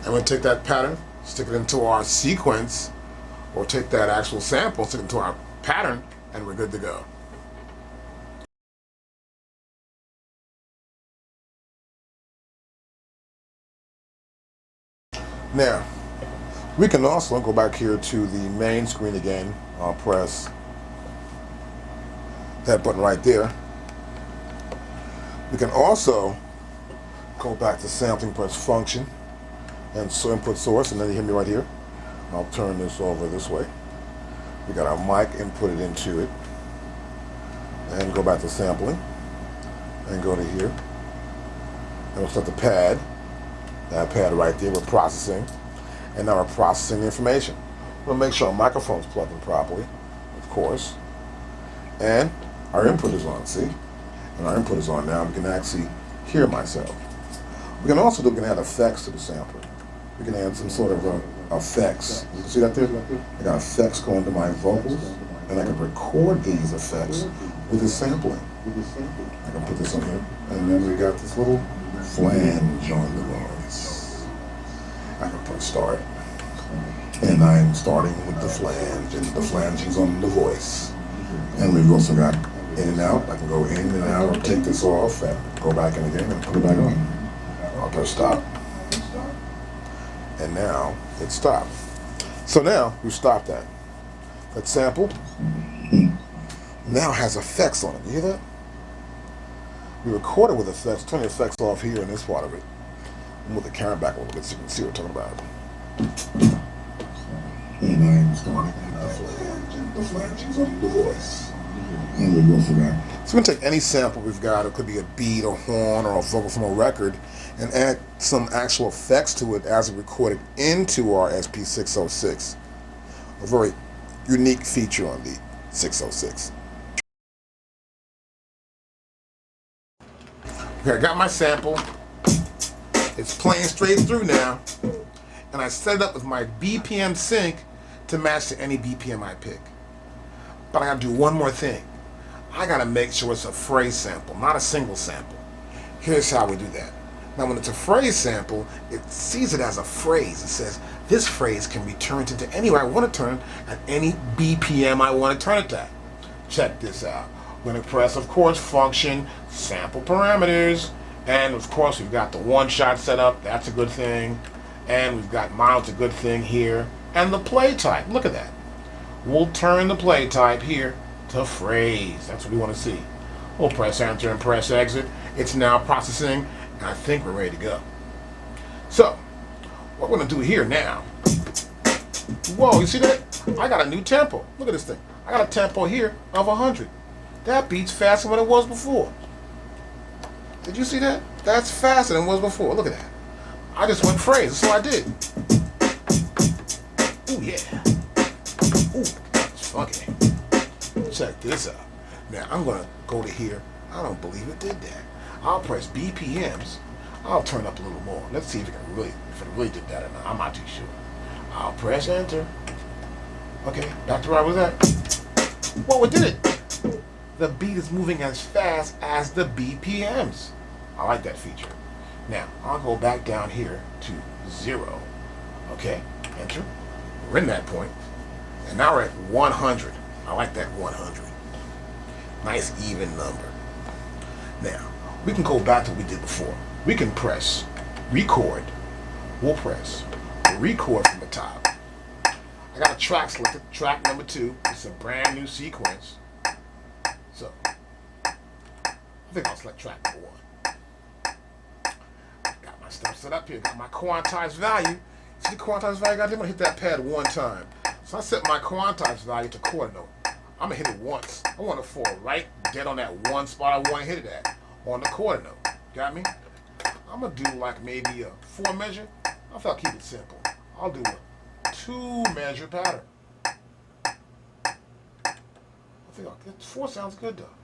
And we'll take that pattern, stick it into our sequence, or take that actual sample, stick it into our pattern, and we're good to go. Now, we can also go back here to the main screen again. I'll press that button right there. We can also go back to sampling, press function, and so input source, and then you hear me right here. I'll turn this over this way. We got our mic inputted into it, and go back to sampling, and go to here, and we'll set the pad, that pad right there. We're processing, and now we're processing the information. We'll make sure our microphone's plugged in properly, of course, and our input is on, see? And our input is on now. We can actually hear myself. We can also we can add effects to the sampler. We can add some sort of effects. You can see that there? I got effects going to my vocals, and I can record these effects with the sampling. I can put this on here, and then we got this little flange on the voice. I can press start, and I'm starting with the flange, and the flange is on the voice. And we've also got in and out. I can go in and out, or take this off, and go back in again, and put it back on. I'll press stop. And now it stopped. So now we stopped that. That sample now has effects on it. You hear that? We recorded with effects. Turn the effects off here in this part of it. Move the camera back a little bit so you can see what I'm talking about. And I'm starting the flanges on the voice. And we go for that. So we can take any sample we've got. It could be a beat, a horn, or a vocal from a record, and add some actual effects to it as we record it into our SP606. A very unique feature on the 606. Okay, I got my sample. It's playing straight through now, and I set it up with my BPM sync to match to any BPM I pick. But I gotta do one more thing. I gotta make sure it's a phrase sample, not a single sample. Here's how we do that. Now when it's a phrase sample, it sees it as a phrase. It says, this phrase can be turned into anywhere I want to turn at any BPM I want to turn it at. Check this out. We're going to press, of course, function, sample parameters, and of course we've got the one-shot setup. That's a good thing. And we've got mount's a good thing here. And the play type, look at that. We'll turn the play type here to phrase. That's what we want to see. We'll press enter and press exit. It's now processing, and I think we're ready to go. So, what we're going to do here now, whoa, you see that? I got a new tempo. Look at this thing. I got a tempo here of 100. That beats faster than it was before. Did you see that? That's faster than it was before. Look at that. I just went phrase. That's what I did. Ooh, yeah. Ooh, that's funky. Check this out. Now, I'm going to go to here. I don't believe it did that. I'll press BPMs. I'll turn up a little more. Let's see if it really did that or not. I'm not too sure. I'll press enter. Okay, back to where I was at. Whoa, it did it. The beat is moving as fast as the BPMs. I like that feature. Now, I'll go back down here to 0. Okay, enter. We're in that point. And now we're at 100. I like that 100. Nice even number. Now, we can go back to what we did before. We can press record. We'll press record from the top. I got a track selected, track number 2. It's a brand new sequence. So, I think I'll select track number 1. Got my stuff set up here. Got my quantized value. See the quantized value? I'm going to hit that pad one time. So I set my quantized value to quarter note. I'm going to hit it once. I want to fall right dead on that one spot I want to hit it at, on the quarter note. Got me? I'm going to do like maybe a 4 measure. I think I'll keep it simple. I'll do a 2 measure pattern. I think 4 sounds good though.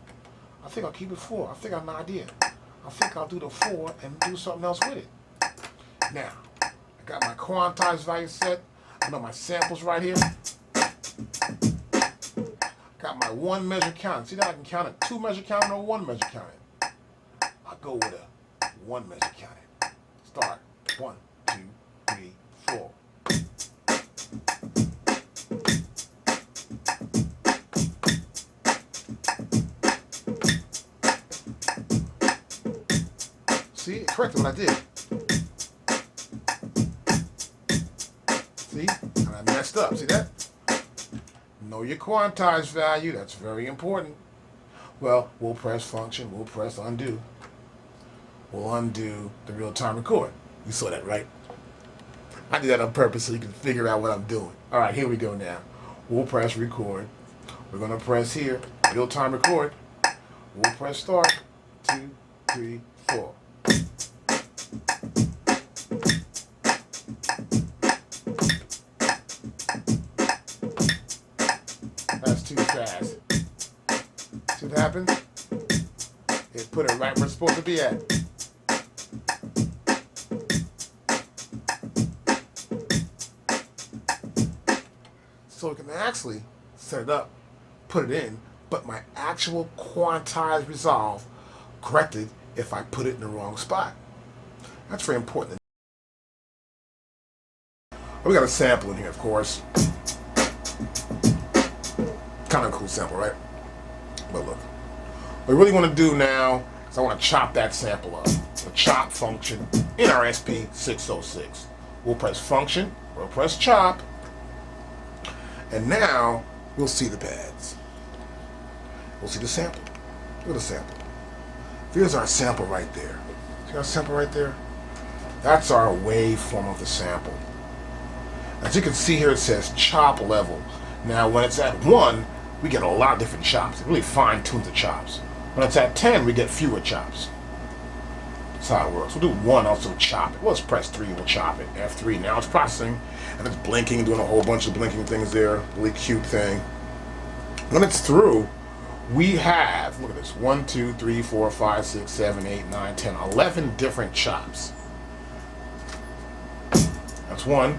I think I'll keep it 4. I think I have an idea. I think I'll do the 4 and do something else with it. Now, I got my quantized value set. I know my samples right here. Got my 1 measure count. See that I can count it 2 measure counting or 1 measure counting. I'll go with a 1 measure counting. Start. 1, 2, 3, 4. See, it corrected what I did. See, and I messed up. See that? Know your quantized value. That's very important. Well, we'll press function. We'll press undo. we'll undo the real-time record. You saw that, right? I did that on purpose so you can figure out what I'm doing. All right, here we go now. We'll press record. We're going to press here, real-time record. We'll press start. 2, 3, 4. That's too fast. See what happens? It put it right where it's supposed to be at. So we can actually set it up, put it in, but my actual quantized resolve corrected if I put it in the wrong spot. That's very important. We got a sample in here, of course. Kind of a cool sample, right? But look, what we really want to do now is I want to chop that sample up. The chop function in our SP606. We'll press function, we'll press chop, and now we'll see the pads. We'll see the sample. Look at the sample. Here's our sample right there. See our sample right there? That's our waveform of the sample. As you can see here, it says chop level. Now, when it's at 1, we get a lot of different chops. It really fine-tunes the chops. When it's at 10, we get fewer chops. That's how it works. We'll do 1, also chop it. Let's press 3, we'll chop it. F3, now it's processing, and it's blinking, doing a whole bunch of blinking things there. Really cute thing. When it's through, we have, look at this, 1, 2, 3, 4, 5, 6, 7, 8, 9, 10, 11 different chops. That's 1.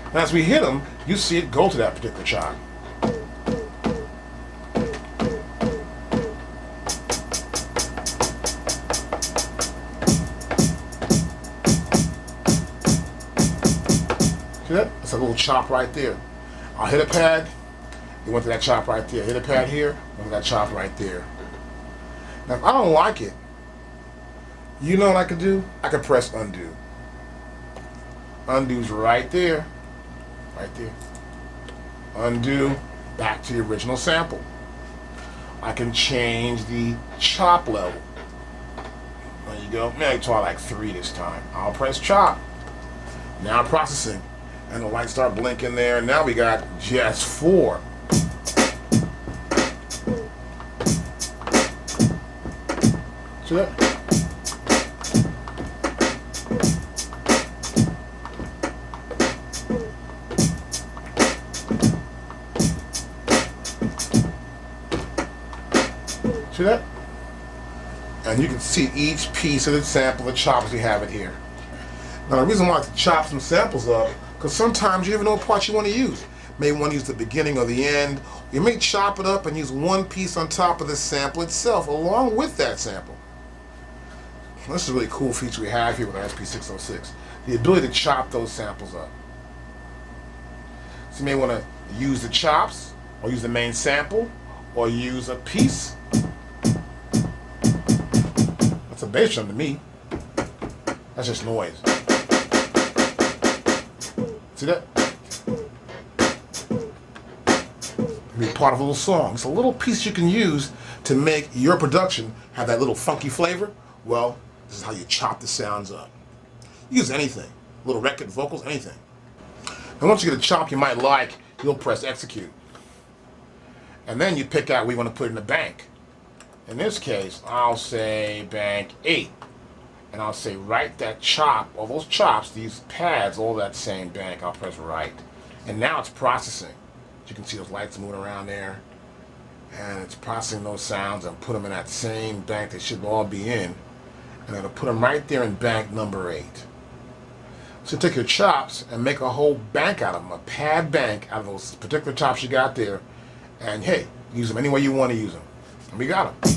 And as we hit them, you see it go to that particular chop. See that? It's a little chop right there. I'll hit a pad, it went to that chop right there. Hit a pad here, went to that chop right there. Now if I don't like it, you know what I could do? I could press undo. Undo's right there. Right there. Undo, back to the original sample. I can change the chop level. There you go. Maybe try like 3 this time. I'll press chop. Now processing. And the lights start blinking there. Now we got just 4. See that? See that? And you can see each piece of the sample, the chops we have it here. Now the reason why I like to chop some samples up, because sometimes you never know what part you want to use. You may want to use the beginning or the end. You may chop it up and use one piece on top of the sample itself, along with that sample. This is a really cool feature we have here with our SP606. The ability to chop those samples up. So you may want to use the chops, or use the main sample, or use a piece. That's a bass drum to me. That's just noise. See that? Be part of a little song. It's a little piece you can use to make your production have that little funky flavor. Well, this is how you chop the sounds up. Use anything. Little record, vocals, anything. And once you get a chop you might like, you'll press execute. And then you pick out where you want to put it in the bank. In this case, I'll say bank 8. And I'll say write that chop, all those chops, these pads, all that same bank. I'll press write. And now it's processing. You can see those lights moving around there. And it's processing those sounds and put them in that same bank they should all be in. And it'll put them right there in bank number 8. So take your chops and make a whole bank out of them, a pad bank out of those particular chops you got there. And hey, use them any way you want to use them. And we got them.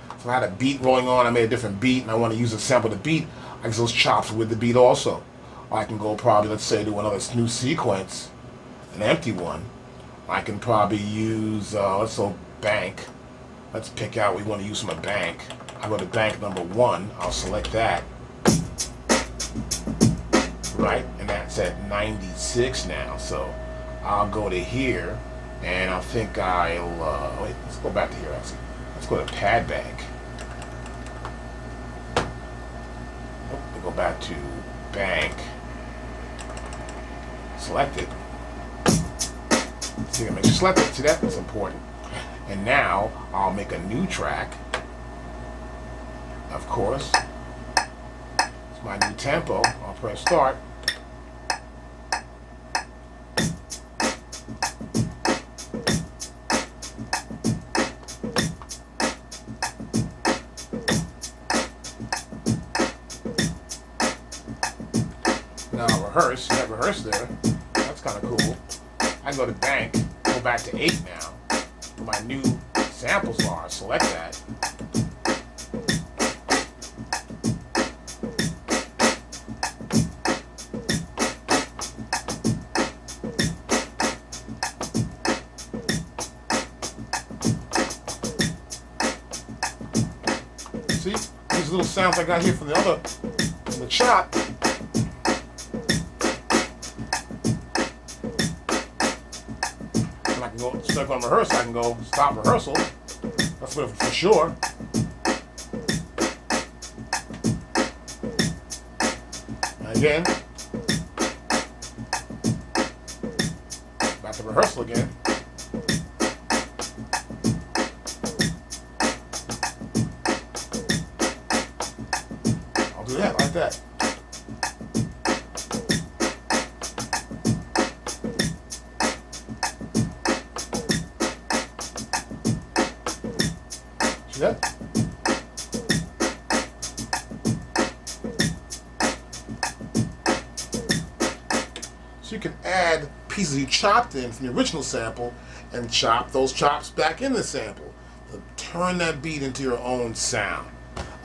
So if I had a beat rolling on, I made a different beat, and I want to use a sample of the beat, I use those chops with the beat also. Or I can go probably, let's say, do another new sequence, an empty one. I can probably use, let's go bank. Let's pick out, we want to use from a bank. I go to bank number 1, I'll select that. right? And that's at 96 now. So I'll go to here, and I think I'll, wait, let's go back to here actually. Let's go to pad bank. We'll go back to bank. Select it. See, make sure select it. See that? That's important. And now I'll make a new track. Of course. It's my new tempo. I'll press start. Now I'll rehearse. You have rehearse there. That's kind of cool. I go to bank, go back to 8 now. Where my new samples are. Select that. See, these little sounds I got here from the chop. And I can go, instead of going to rehearse, I can go stop rehearsal. That's for sure. And again, back to rehearsal again. Do that like that. See that? So you can add pieces you chopped in from the original sample and chop those chops back in the sample to turn that beat into your own sound.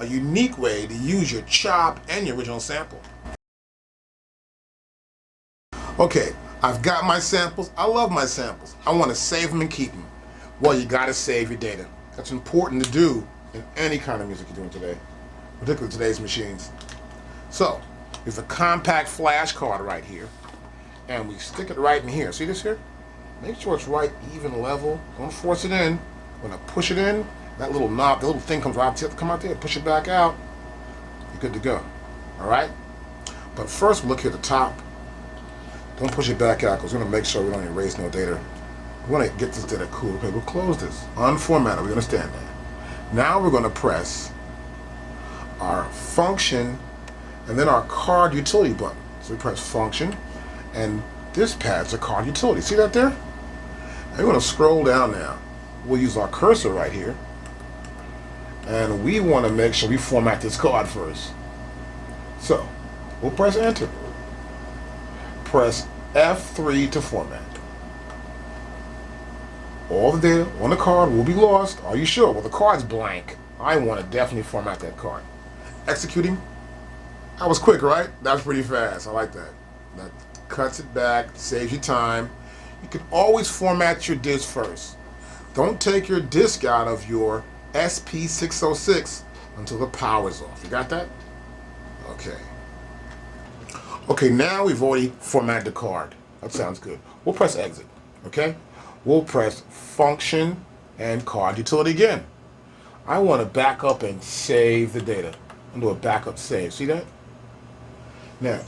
A unique way to use your chop and your original sample. Okay, I've got my samples. I love my samples. I want to save them and keep them. Well, you got to save your data. That's important to do in any kind of music you're doing today, particularly today's machines. So, there's a compact flash card right here, and we stick it right in here. See this here? Make sure it's right, even level. Don't force it in. When I push it in, that little knob, the little thing comes out, come out there, push it back out, you're good to go. All right? But first, we'll look here at the top. Don't push it back out, because we're going to make sure we don't erase no data. We want to get this data cool. Okay, we'll close this. Unformatted, we understand that. Now we're going to press our function and then our card utility button. So we press function, and this pad's a card utility. See that there? And we're going to scroll down now. We'll use our cursor right here. And we want to make sure we format this card first. So, we'll press enter. Press F3 to format. All the data on the card will be lost. Are you sure? Well, the card's blank. I want to definitely format that card. Executing. That was quick, right? That was pretty fast. I like that. That cuts it back, saves you time. You can always format your disk first. Don't take your disk out of your SP606 until the power's off. You got that? Okay. Okay, now we've already formatted the card. That sounds good. We'll press exit, okay? We'll press function and card utility again. I want to back up and save the data. I'm going to do a backup save. See that? Now,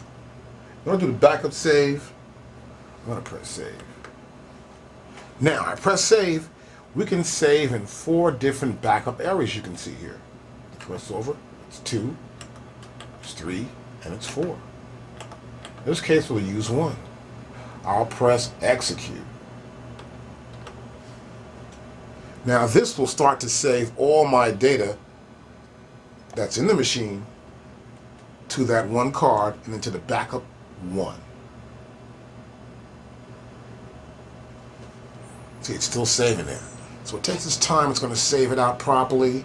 in order to do the backup save, I'm going to press save. Now, I press save. We can save in 4 different backup areas you can see here. Press over, it's 2, it's 3, and it's 4. In this case, we'll use 1. I'll press execute. Now this will start to save all my data that's in the machine to that one card and then to the backup 1. See, it's still saving there. So it takes its time. It's going to save it out properly.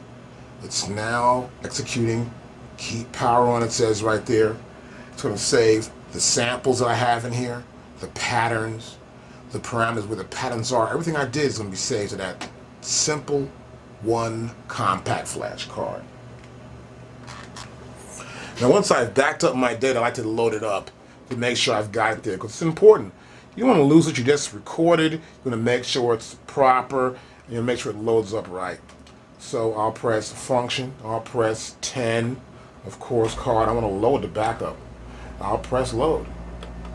It's now executing. Keep power on, it says right there. It's going to save the samples that I have in here, the patterns, the parameters where the patterns are. Everything I did is going to be saved to that simple 1 compact flash card. Now once I've backed up my data, I like to load it up to make sure I've got it there, because it's important. You don't want to lose what you just recorded. You want to make sure it's proper, and you make sure it loads up right. So I'll press function, I'll press 10, of course, card. I want to load the backup. I'll press load,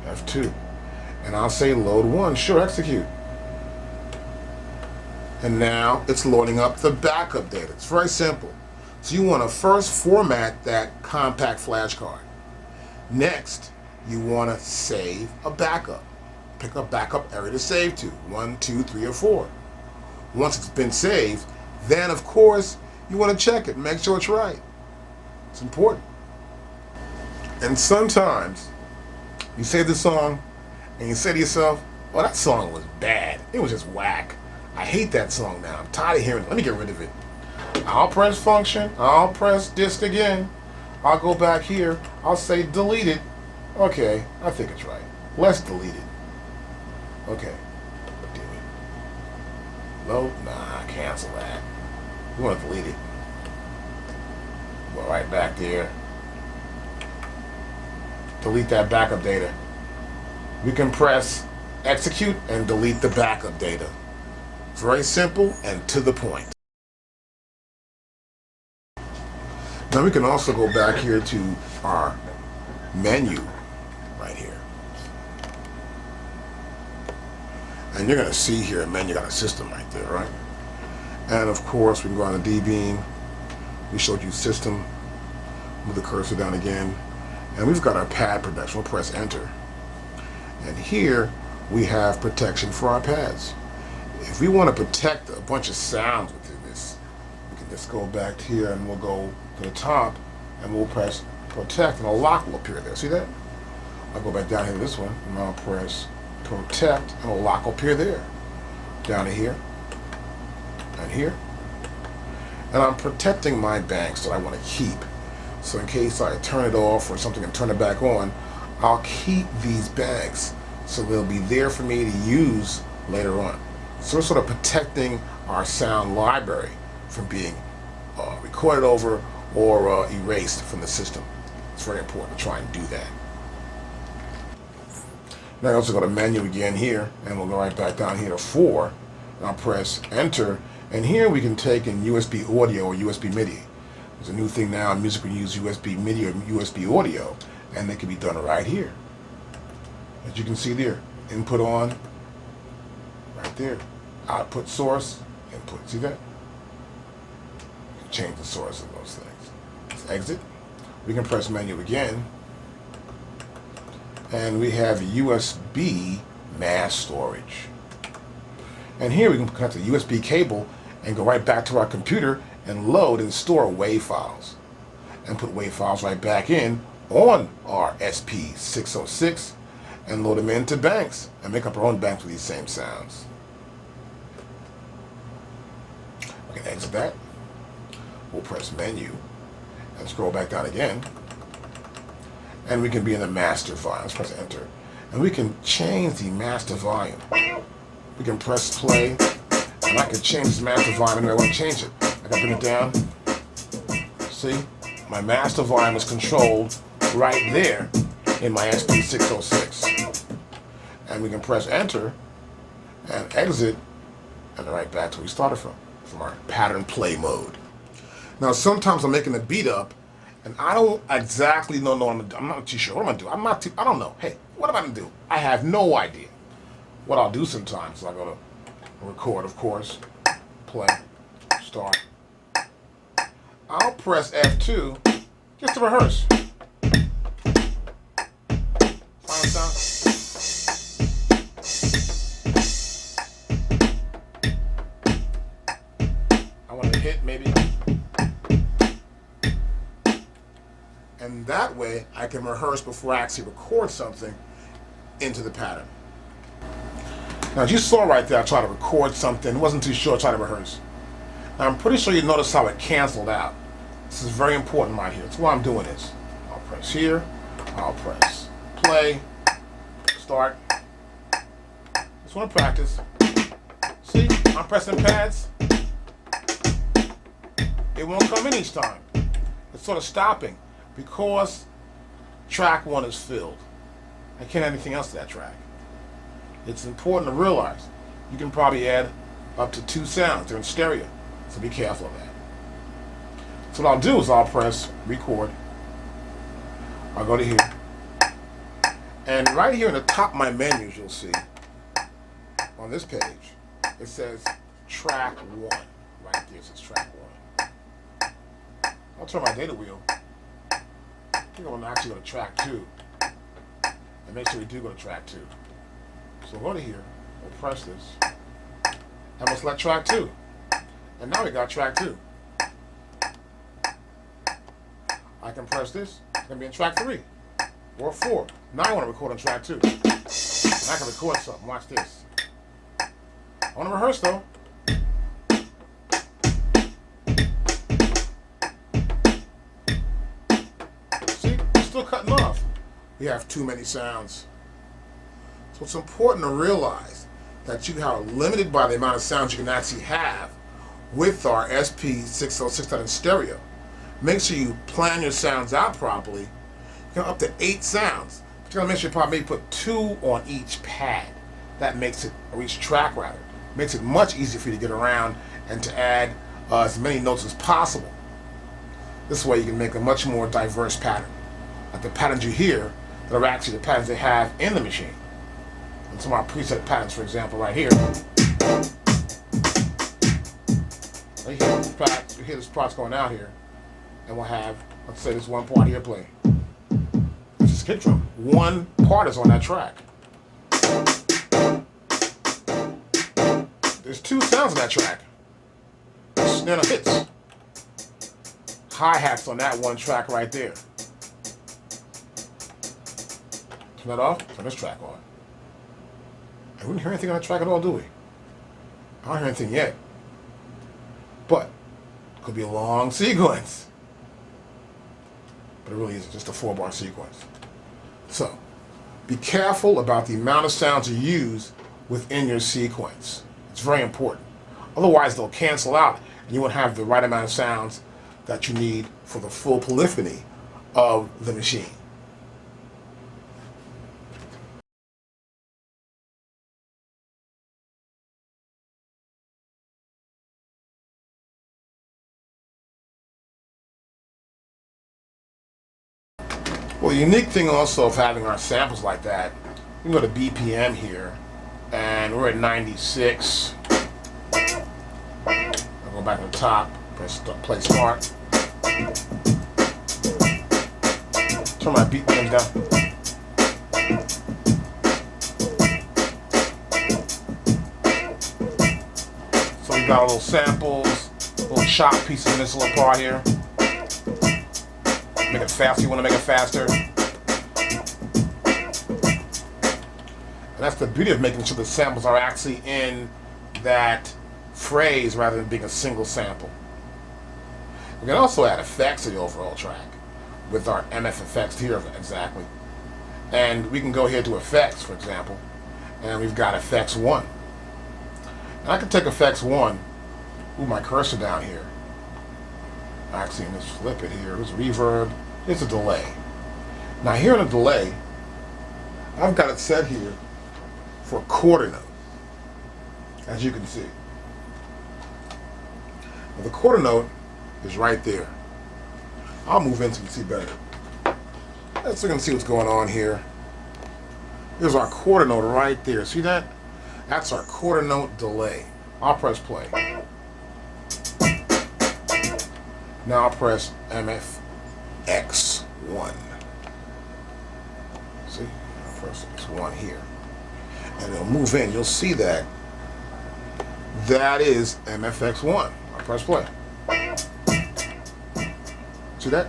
F2, and I'll say load 1, sure, execute. And now it's loading up the backup data. It's very simple. So you want to first format that compact flash card. Next, you want to save a backup. Pick a backup area to save to, 1, 2, 3, or 4. Once it's been saved, then of course you want to check it and make sure it's right. It's important. And sometimes you save the song and you say to yourself, well, that song was bad. It was just whack. I hate that song now. I'm tired of hearing it. Let me get rid of it. I'll press function. I'll press disk again. I'll go back here. I'll say delete it. Okay, I think it's right. Let's delete it. Okay. Do it. Load? Nah, cancel that. We want to delete it. Go right back there. Delete that backup data. We can press execute and delete the backup data. Very simple and to the point. Now we can also go back here to our menu right here. And you're going to see here a menu got a system right there, right? And of course we can go on the D-beam. We showed you system. Move the cursor down again. And we've got our pad protection. We'll press enter. And here we have protection for our pads. If we want to protect a bunch of sounds within this, we can just go back here and we'll go to the top and we'll press protect and a lock will appear there. See that? I'll go back down here to this one and I'll press protect and a lock will appear there. Down to here and here. And I'm protecting my banks that I want to keep. So in case I turn it off or something and turn it back on, I'll keep these banks so they'll be there for me to use later on. So we're sort of protecting our sound library from being recorded over or erased from the system. It's very important to try and do that. Now I also go to menu again here, and we'll go right back down here to 4. And I'll press enter, and here we can take in USB audio or USB MIDI. There's a new thing now in music we use USB MIDI or USB audio, and they can be done right here. As you can see there, input on, right there. Output source, input. See that? You can change the source of those things. Let's exit. We can press menu again. And we have USB mass storage. And here we can connect a USB cable and go right back to our computer and load and store WAV files. And put WAV files right back in on our SP606 and load them into banks and make up our own banks with these same sounds. We can exit that. We'll press menu and scroll back down again. And we can be in the master volume. Let's press enter. And we can change the master volume. We can press play, and I can change this master volume any way I want to change it. I can bring it down. See? My master volume is controlled right there in my SP606. And we can press enter and exit and right back to where we started from our pattern play mode. Now sometimes I'm making a beat up and I don't exactly know what I'm gonna do. I'm not too sure. What am I gonna do? I don't know. Hey, what am I gonna do? I have no idea. What I'll do sometimes is I go to record, of course, play, start. I'll press F2 just to rehearse. Final sound. I want to hit maybe. And that way I can rehearse before I actually record something into the pattern. Now as you saw right there, I tried to record something, wasn't too sure, I tried to rehearse. Now I'm pretty sure you noticed how it canceled out. This is very important right here. That's why I'm doing this. I'll press here, I'll press play, start. Just want to practice. See, I'm pressing pads. It won't come in each time. It's sort of stopping because track 1 is filled. I can't add anything else to that track. It's important to realize you can probably add up to 2 sounds. They're in stereo, so be careful of that. So what I'll do is I'll press record. I'll go to here. And right here in the top of my menus, you'll see on this page, it says track 1. Right there it says track 1. I'll turn my data wheel. I think I'm going to actually go to track 2. And make sure we do go to track 2. So we'll go to here, we'll press this, and we'll select track 2. And now we got track 2. I can press this, it's going to be in track 3 or 4. Now I want to record on track 2. And I can record something, watch this. I want to rehearse though. See, it's still cutting off. We have too many sounds. So it's important to realize that you are limited by the amount of sounds you can actually have with our SP606 in stereo. Make sure you plan your sounds out properly. You can up to 8 sounds. But you're going to make sure you probably put 2 on each pad. That makes it, or each track rather, makes it much easier for you to get around and to add as many notes as possible. This way you can make a much more diverse pattern. Like the patterns you hear that are actually the patterns they have in the machine. And some of our preset patterns, for example, right here. You hear this part's going out here, and we'll have, let's say, this one part here playing. This is kick drum. One part is on that track. There's 2 sounds on that track. Snare hits. Hi-hats on that one track right there. Turn that off, turn this track on. And we didn't hear anything on that track at all, do we? I don't hear anything yet. But it could be a long sequence. But it really isn't, just a 4-bar sequence. So, be careful about the amount of sounds you use within your sequence. It's very important. Otherwise, they'll cancel out, and you won't have the right amount of sounds that you need for the full polyphony of the machine. Well, the unique thing also of having our samples like that, you can go to BPM here, and we're at 96. I'll go back to the top, press play start. Turn my BPM down. So we got little samples, little chop pieces in this little part here. Make it faster, you want to make it faster. And that's the beauty of making sure the samples are actually in that phrase rather than being a single sample. We can also add effects to the overall track with our MF effects here, exactly. And we can go here to effects, for example, and we've got effects 1. And I can take effects 1, move my cursor down here. Actually, let's flip it here. There's reverb. There's a delay. Now here in the delay, I've got it set here for a quarter note, as you can see. Now the quarter note is right there. I'll move in so you can see better. Let's look and see what's going on here. There's our quarter note right there. See that? That's our quarter note delay. I'll press play. Now I'll press MFX1. See? I'll press X1 here. And it'll move in. You'll see that. That is MFX1. I'll press play. See that?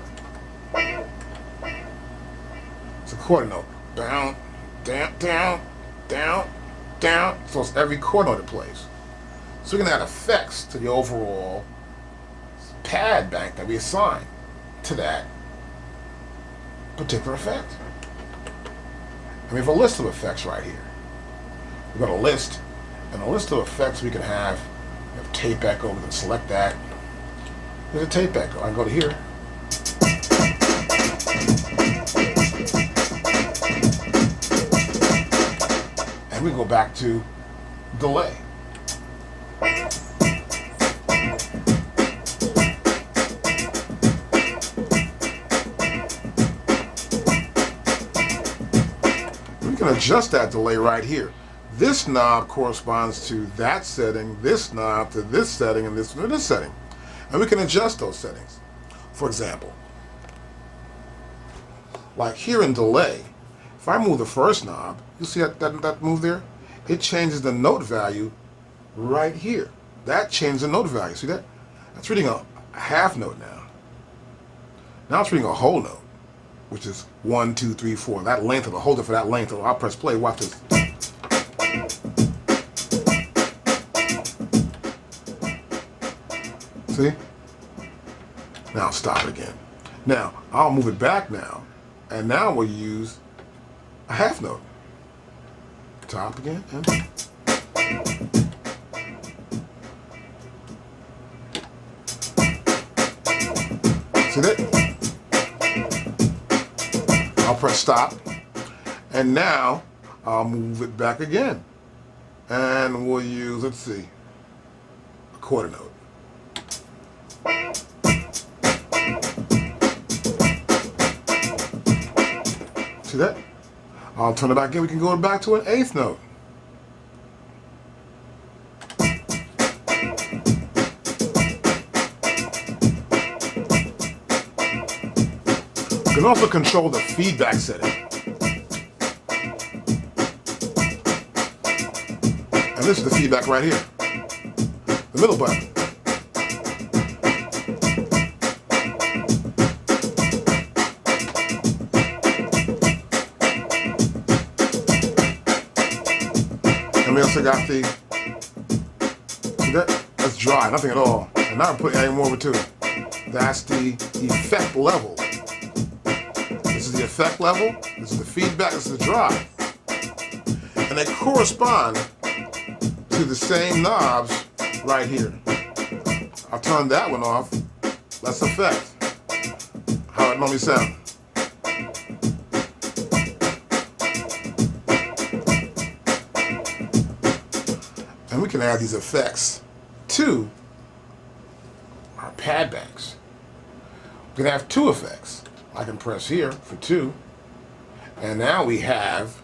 It's a quarter note. Down, down, down, down, down. So it's every quarter note it plays. So we can add effects to the overall pad bank that we assign to that particular effect. And we have a list of effects right here. We've got a list, and a list of effects we can have. We have tape echo, we can select that. There's a tape echo. I can go to here. And we go back to delay. We can adjust that delay right here. This knob corresponds to that setting, this knob to this setting, and this to this setting. And we can adjust those settings. For example, like here in delay, if I move the first knob, you see that move there? It changes the note value right here. That changes the note value. See that? That's reading a half note now. Now it's reading a whole note, which is 1, 2, 3, 4. That length of the hold it for that length. I'll press play. Watch this. See? Now stop it again. Now I'll move it back now, and now we'll use a half note. Top again, and see that? I'll press stop, and now I'll move it back again, and we'll use, let's see, a quarter note. See that? I'll turn it back in. We can go back to an eighth note. You can also control the feedback setting. And this is the feedback right here. The middle button. We also got the, see that? That's dry, nothing at all. And now I'm putting adding more to it. That's the effect level. This is the effect level, this is the feedback, this is the dry. And they correspond to the same knobs right here. I'll turn that one off. That's effect. How it normally sounds. And we can add these effects to our pad banks. We can have two effects. I can press here for two, and now we have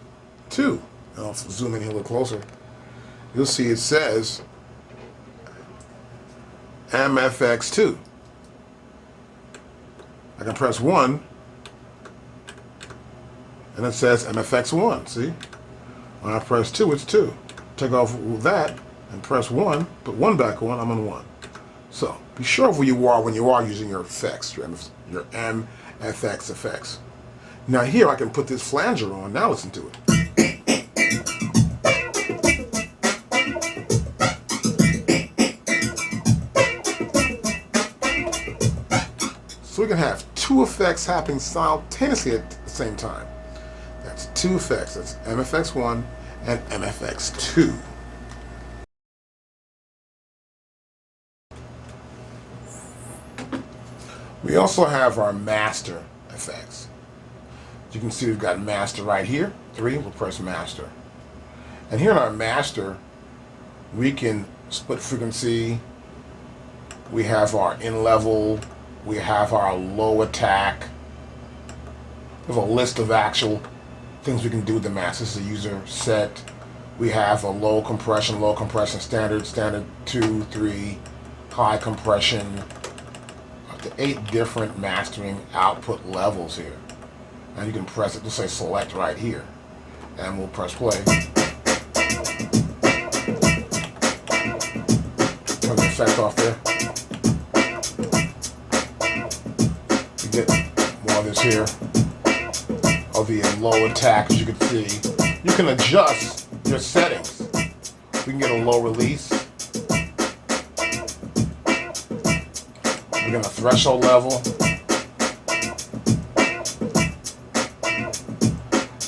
two. I'll zoom in here a little closer. You'll see it says MFX2. I can press 1, and it says MFX1. See? When I press 2, it's 2. Take off that and press 1, put 1 back on, I'm on 1. So be sure of where you are when you are using your effects, your MFX effects. Now here I can put this flanger on. Now listen to it. So we can have two effects happening simultaneously at the same time. That's two effects. That's MFX1 and MFX2. We also have our master effects. As you can see, we've got master right here. 3, we'll press master. And here in our master, we can split frequency. We have our in level. We have our low attack. We have a list of actual things we can do with the master. This is a user set. We have a low compression, standard, standard 2, 3, high compression, up to 8 different mastering output levels here. And you can press it to say select right here. And we'll press play. Turn the effect off there. You get more of this here. Of the low attack, as you can see. You can adjust your settings. We can get a low release. We get a threshold level.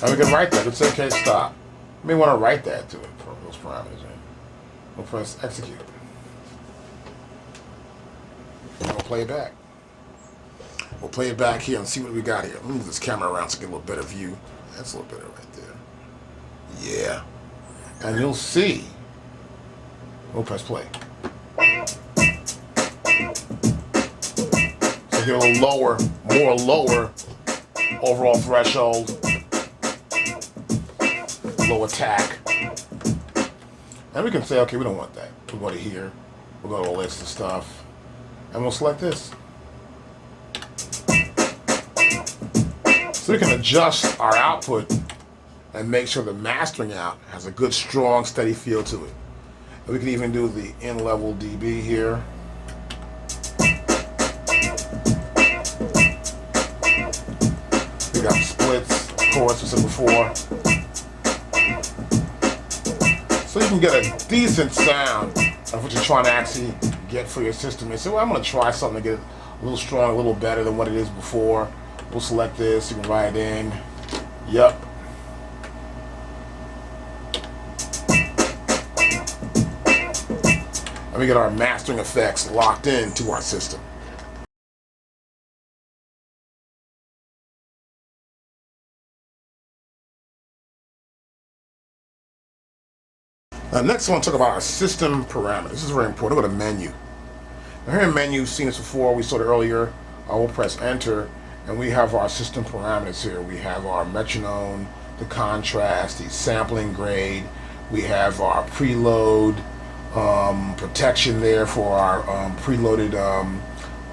And we can write that. It's okay, stop. You may want to write that to it for those parameters. We'll press execute. And we'll play it back. We'll play it back here and see what we got here. Move this camera around so we get a little better view. That's a little better right there. Yeah. And you'll see, we'll press play. So here a little lower, more lower overall threshold, low attack. And we can say, okay, we don't want that. We'll go to here, we'll go to a list of stuff, and we'll select this. So we can adjust our output and make sure the mastering out has a good, strong, steady feel to it. And we can even do the in-level dB here. We got splits, of course, we said before. So you can get a decent sound of what you're trying to actually get for your system. And say, well, I'm going to try something to get a little stronger, a little better than what it is before. We'll select this, you can write it in. Yep. And we get our mastering effects locked into our system. Next I want to talk about our system parameters. This is very important. We'll go to menu. Now here in menu, you've seen this before, we saw it earlier. We'll press enter, and we have our system parameters here. We have our metronome, the contrast, the sampling grade. We have our preload protection there for our preloaded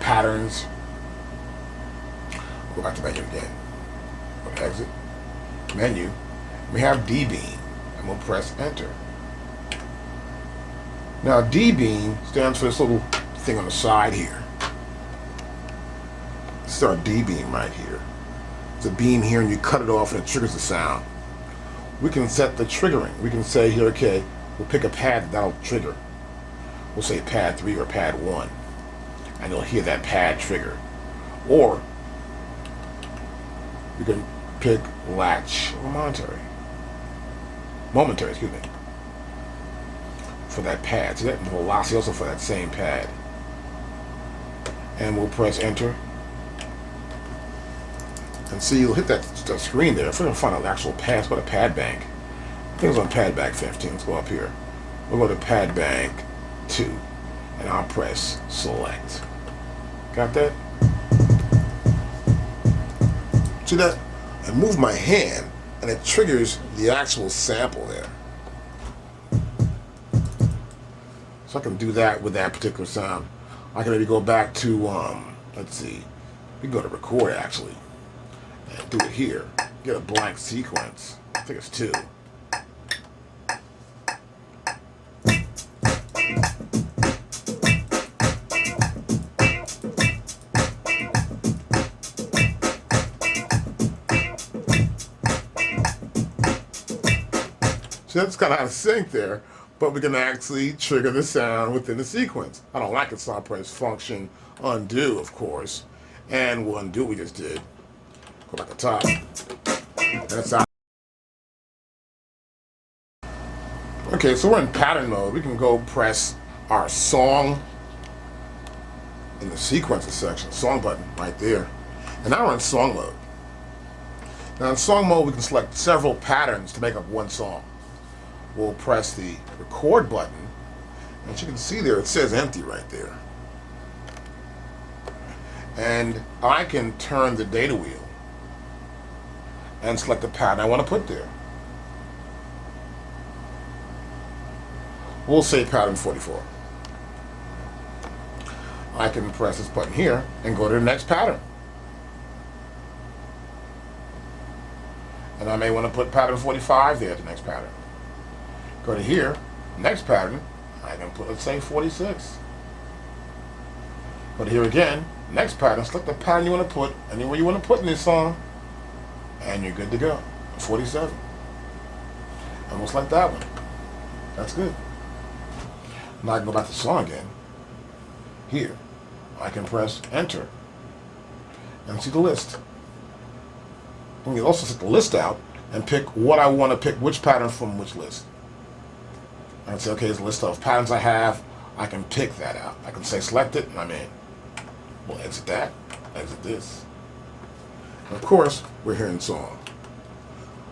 patterns. We'll go back to menu again. We'll exit. Menu. We have dbeam, and we'll press enter. Now dbeam stands for this little thing on the side here. This is our dbeam right here. It's a beam here, and you cut it off and it triggers the sound. We can set the triggering. We can say here, okay, we'll pick a pad that'll trigger. We'll say pad 3 or pad 1, and you'll hear that pad trigger. Or you can pick latch or momentary, excuse me, for that pad. So that velocity also for that same pad. And we'll press enter. And see, you'll hit that screen there. If we're going to find an actual pad, let's go to pad bank. I think it's on pad bank 15. Let's go up here. We'll go to pad bank 2. And I'll press select. Got that? See that? I move my hand and it triggers the actual sample there. So I can do that with that particular sound. I can maybe go back to, let's see, we can go to record actually, and do it here. Get a blank sequence. I think it's 2. So that's kind of out of sync there, but we can actually trigger the sound within the sequence. I don't like it, so I'll press function undo, of course, and we'll undo what we just did. Go back to top. That's out. Okay, so we're in pattern mode. We can go press our song in the sequences section, song button right there. And now we're in song mode. Now in song mode, we can select several patterns to make up one song. We'll press the record button, and as you can see there, it says empty right there. And I can turn the data wheel and select the pattern I want to put there. We'll say pattern 44. I can press this button here and go to the next pattern. And I may want to put pattern 45 there, the next pattern. Go to here, next pattern, I can put, let's say, 46. Go to here again, next pattern, select the pattern you want to put, anywhere you want to put in this song, and you're good to go. 47. And we'll select that one. That's good. Now I can go back to the song again. Here, I can press enter and see the list. And you also set the list out and pick what I want to pick, which pattern from which list. And say, okay, it's a list of patterns I have. I can pick that out. I can say select it, and I'm in. We'll exit that, exit this. And of course, we're here in song.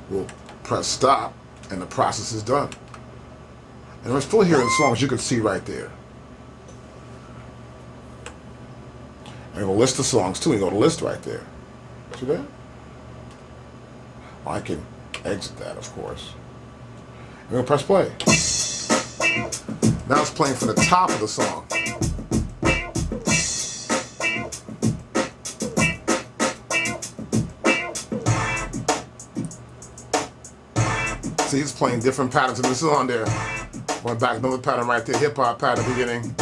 We'll press stop, and the process is done. And we're still hearing songs you can see right there. And we'll list the songs too. You go to list right there. See that? I can exit that, of course. And we'll press play. Now it's playing from the top of the song. See, he's playing different patterns in the song there. Going back, another pattern right there, hip hop pattern beginning.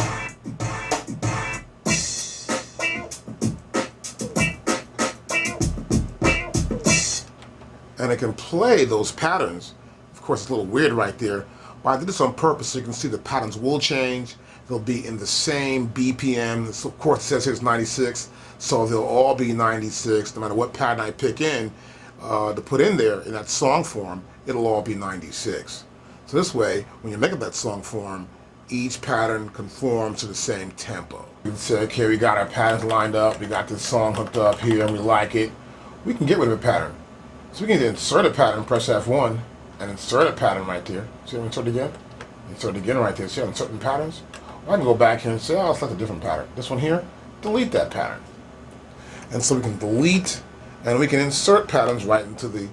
And it can play those patterns. Of course, it's a little weird right there, but I did this on purpose so you can see the patterns will change. They'll be in the same BPM. So of course, it says here it's 96, so they'll all be 96, no matter what pattern I pick in to put in there in that song form, it'll all be 96. So this way, when you make up that song form, each pattern conforms to the same tempo. You can say, okay, we got our patterns lined up, we got this song hooked up here, and we like it. We can get rid of a pattern. So we can insert a pattern, press F1, and insert a pattern right there. See, insert again? Insert again right there. See, I'm inserting patterns? Or I can go back here and say, oh, I'll select a different pattern. This one here, delete that pattern. And so we can delete, and we can insert patterns right into the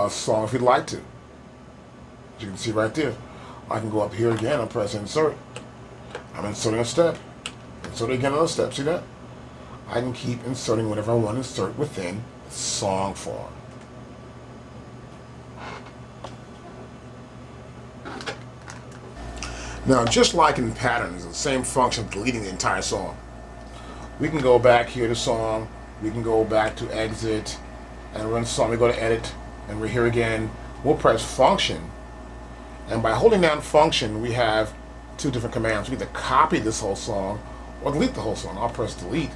song if we'd like to. As you can see right there. I can go up here again and press insert. I'm inserting a step. Insert again another step. See that? I can keep inserting whatever I want to insert within the song form. Now, just like in patterns, the same function of deleting the entire song. We can go back here to song, we can go back to exit, and run song. We go to edit, and we're here again. We'll press function, and by holding down function, we have two different commands. We either copy this whole song or delete the whole song. I'll press delete,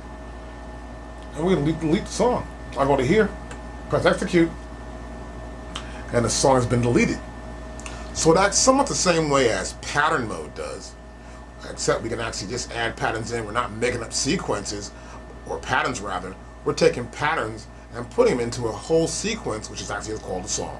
and we're going to delete the song. I'll go to here, press execute, and the song has been deleted. So that's somewhat the same way as pattern mode does, except we can actually just add patterns in. We're not making up sequences, or patterns rather. We're taking patterns and putting them into a whole sequence, which is actually called a song.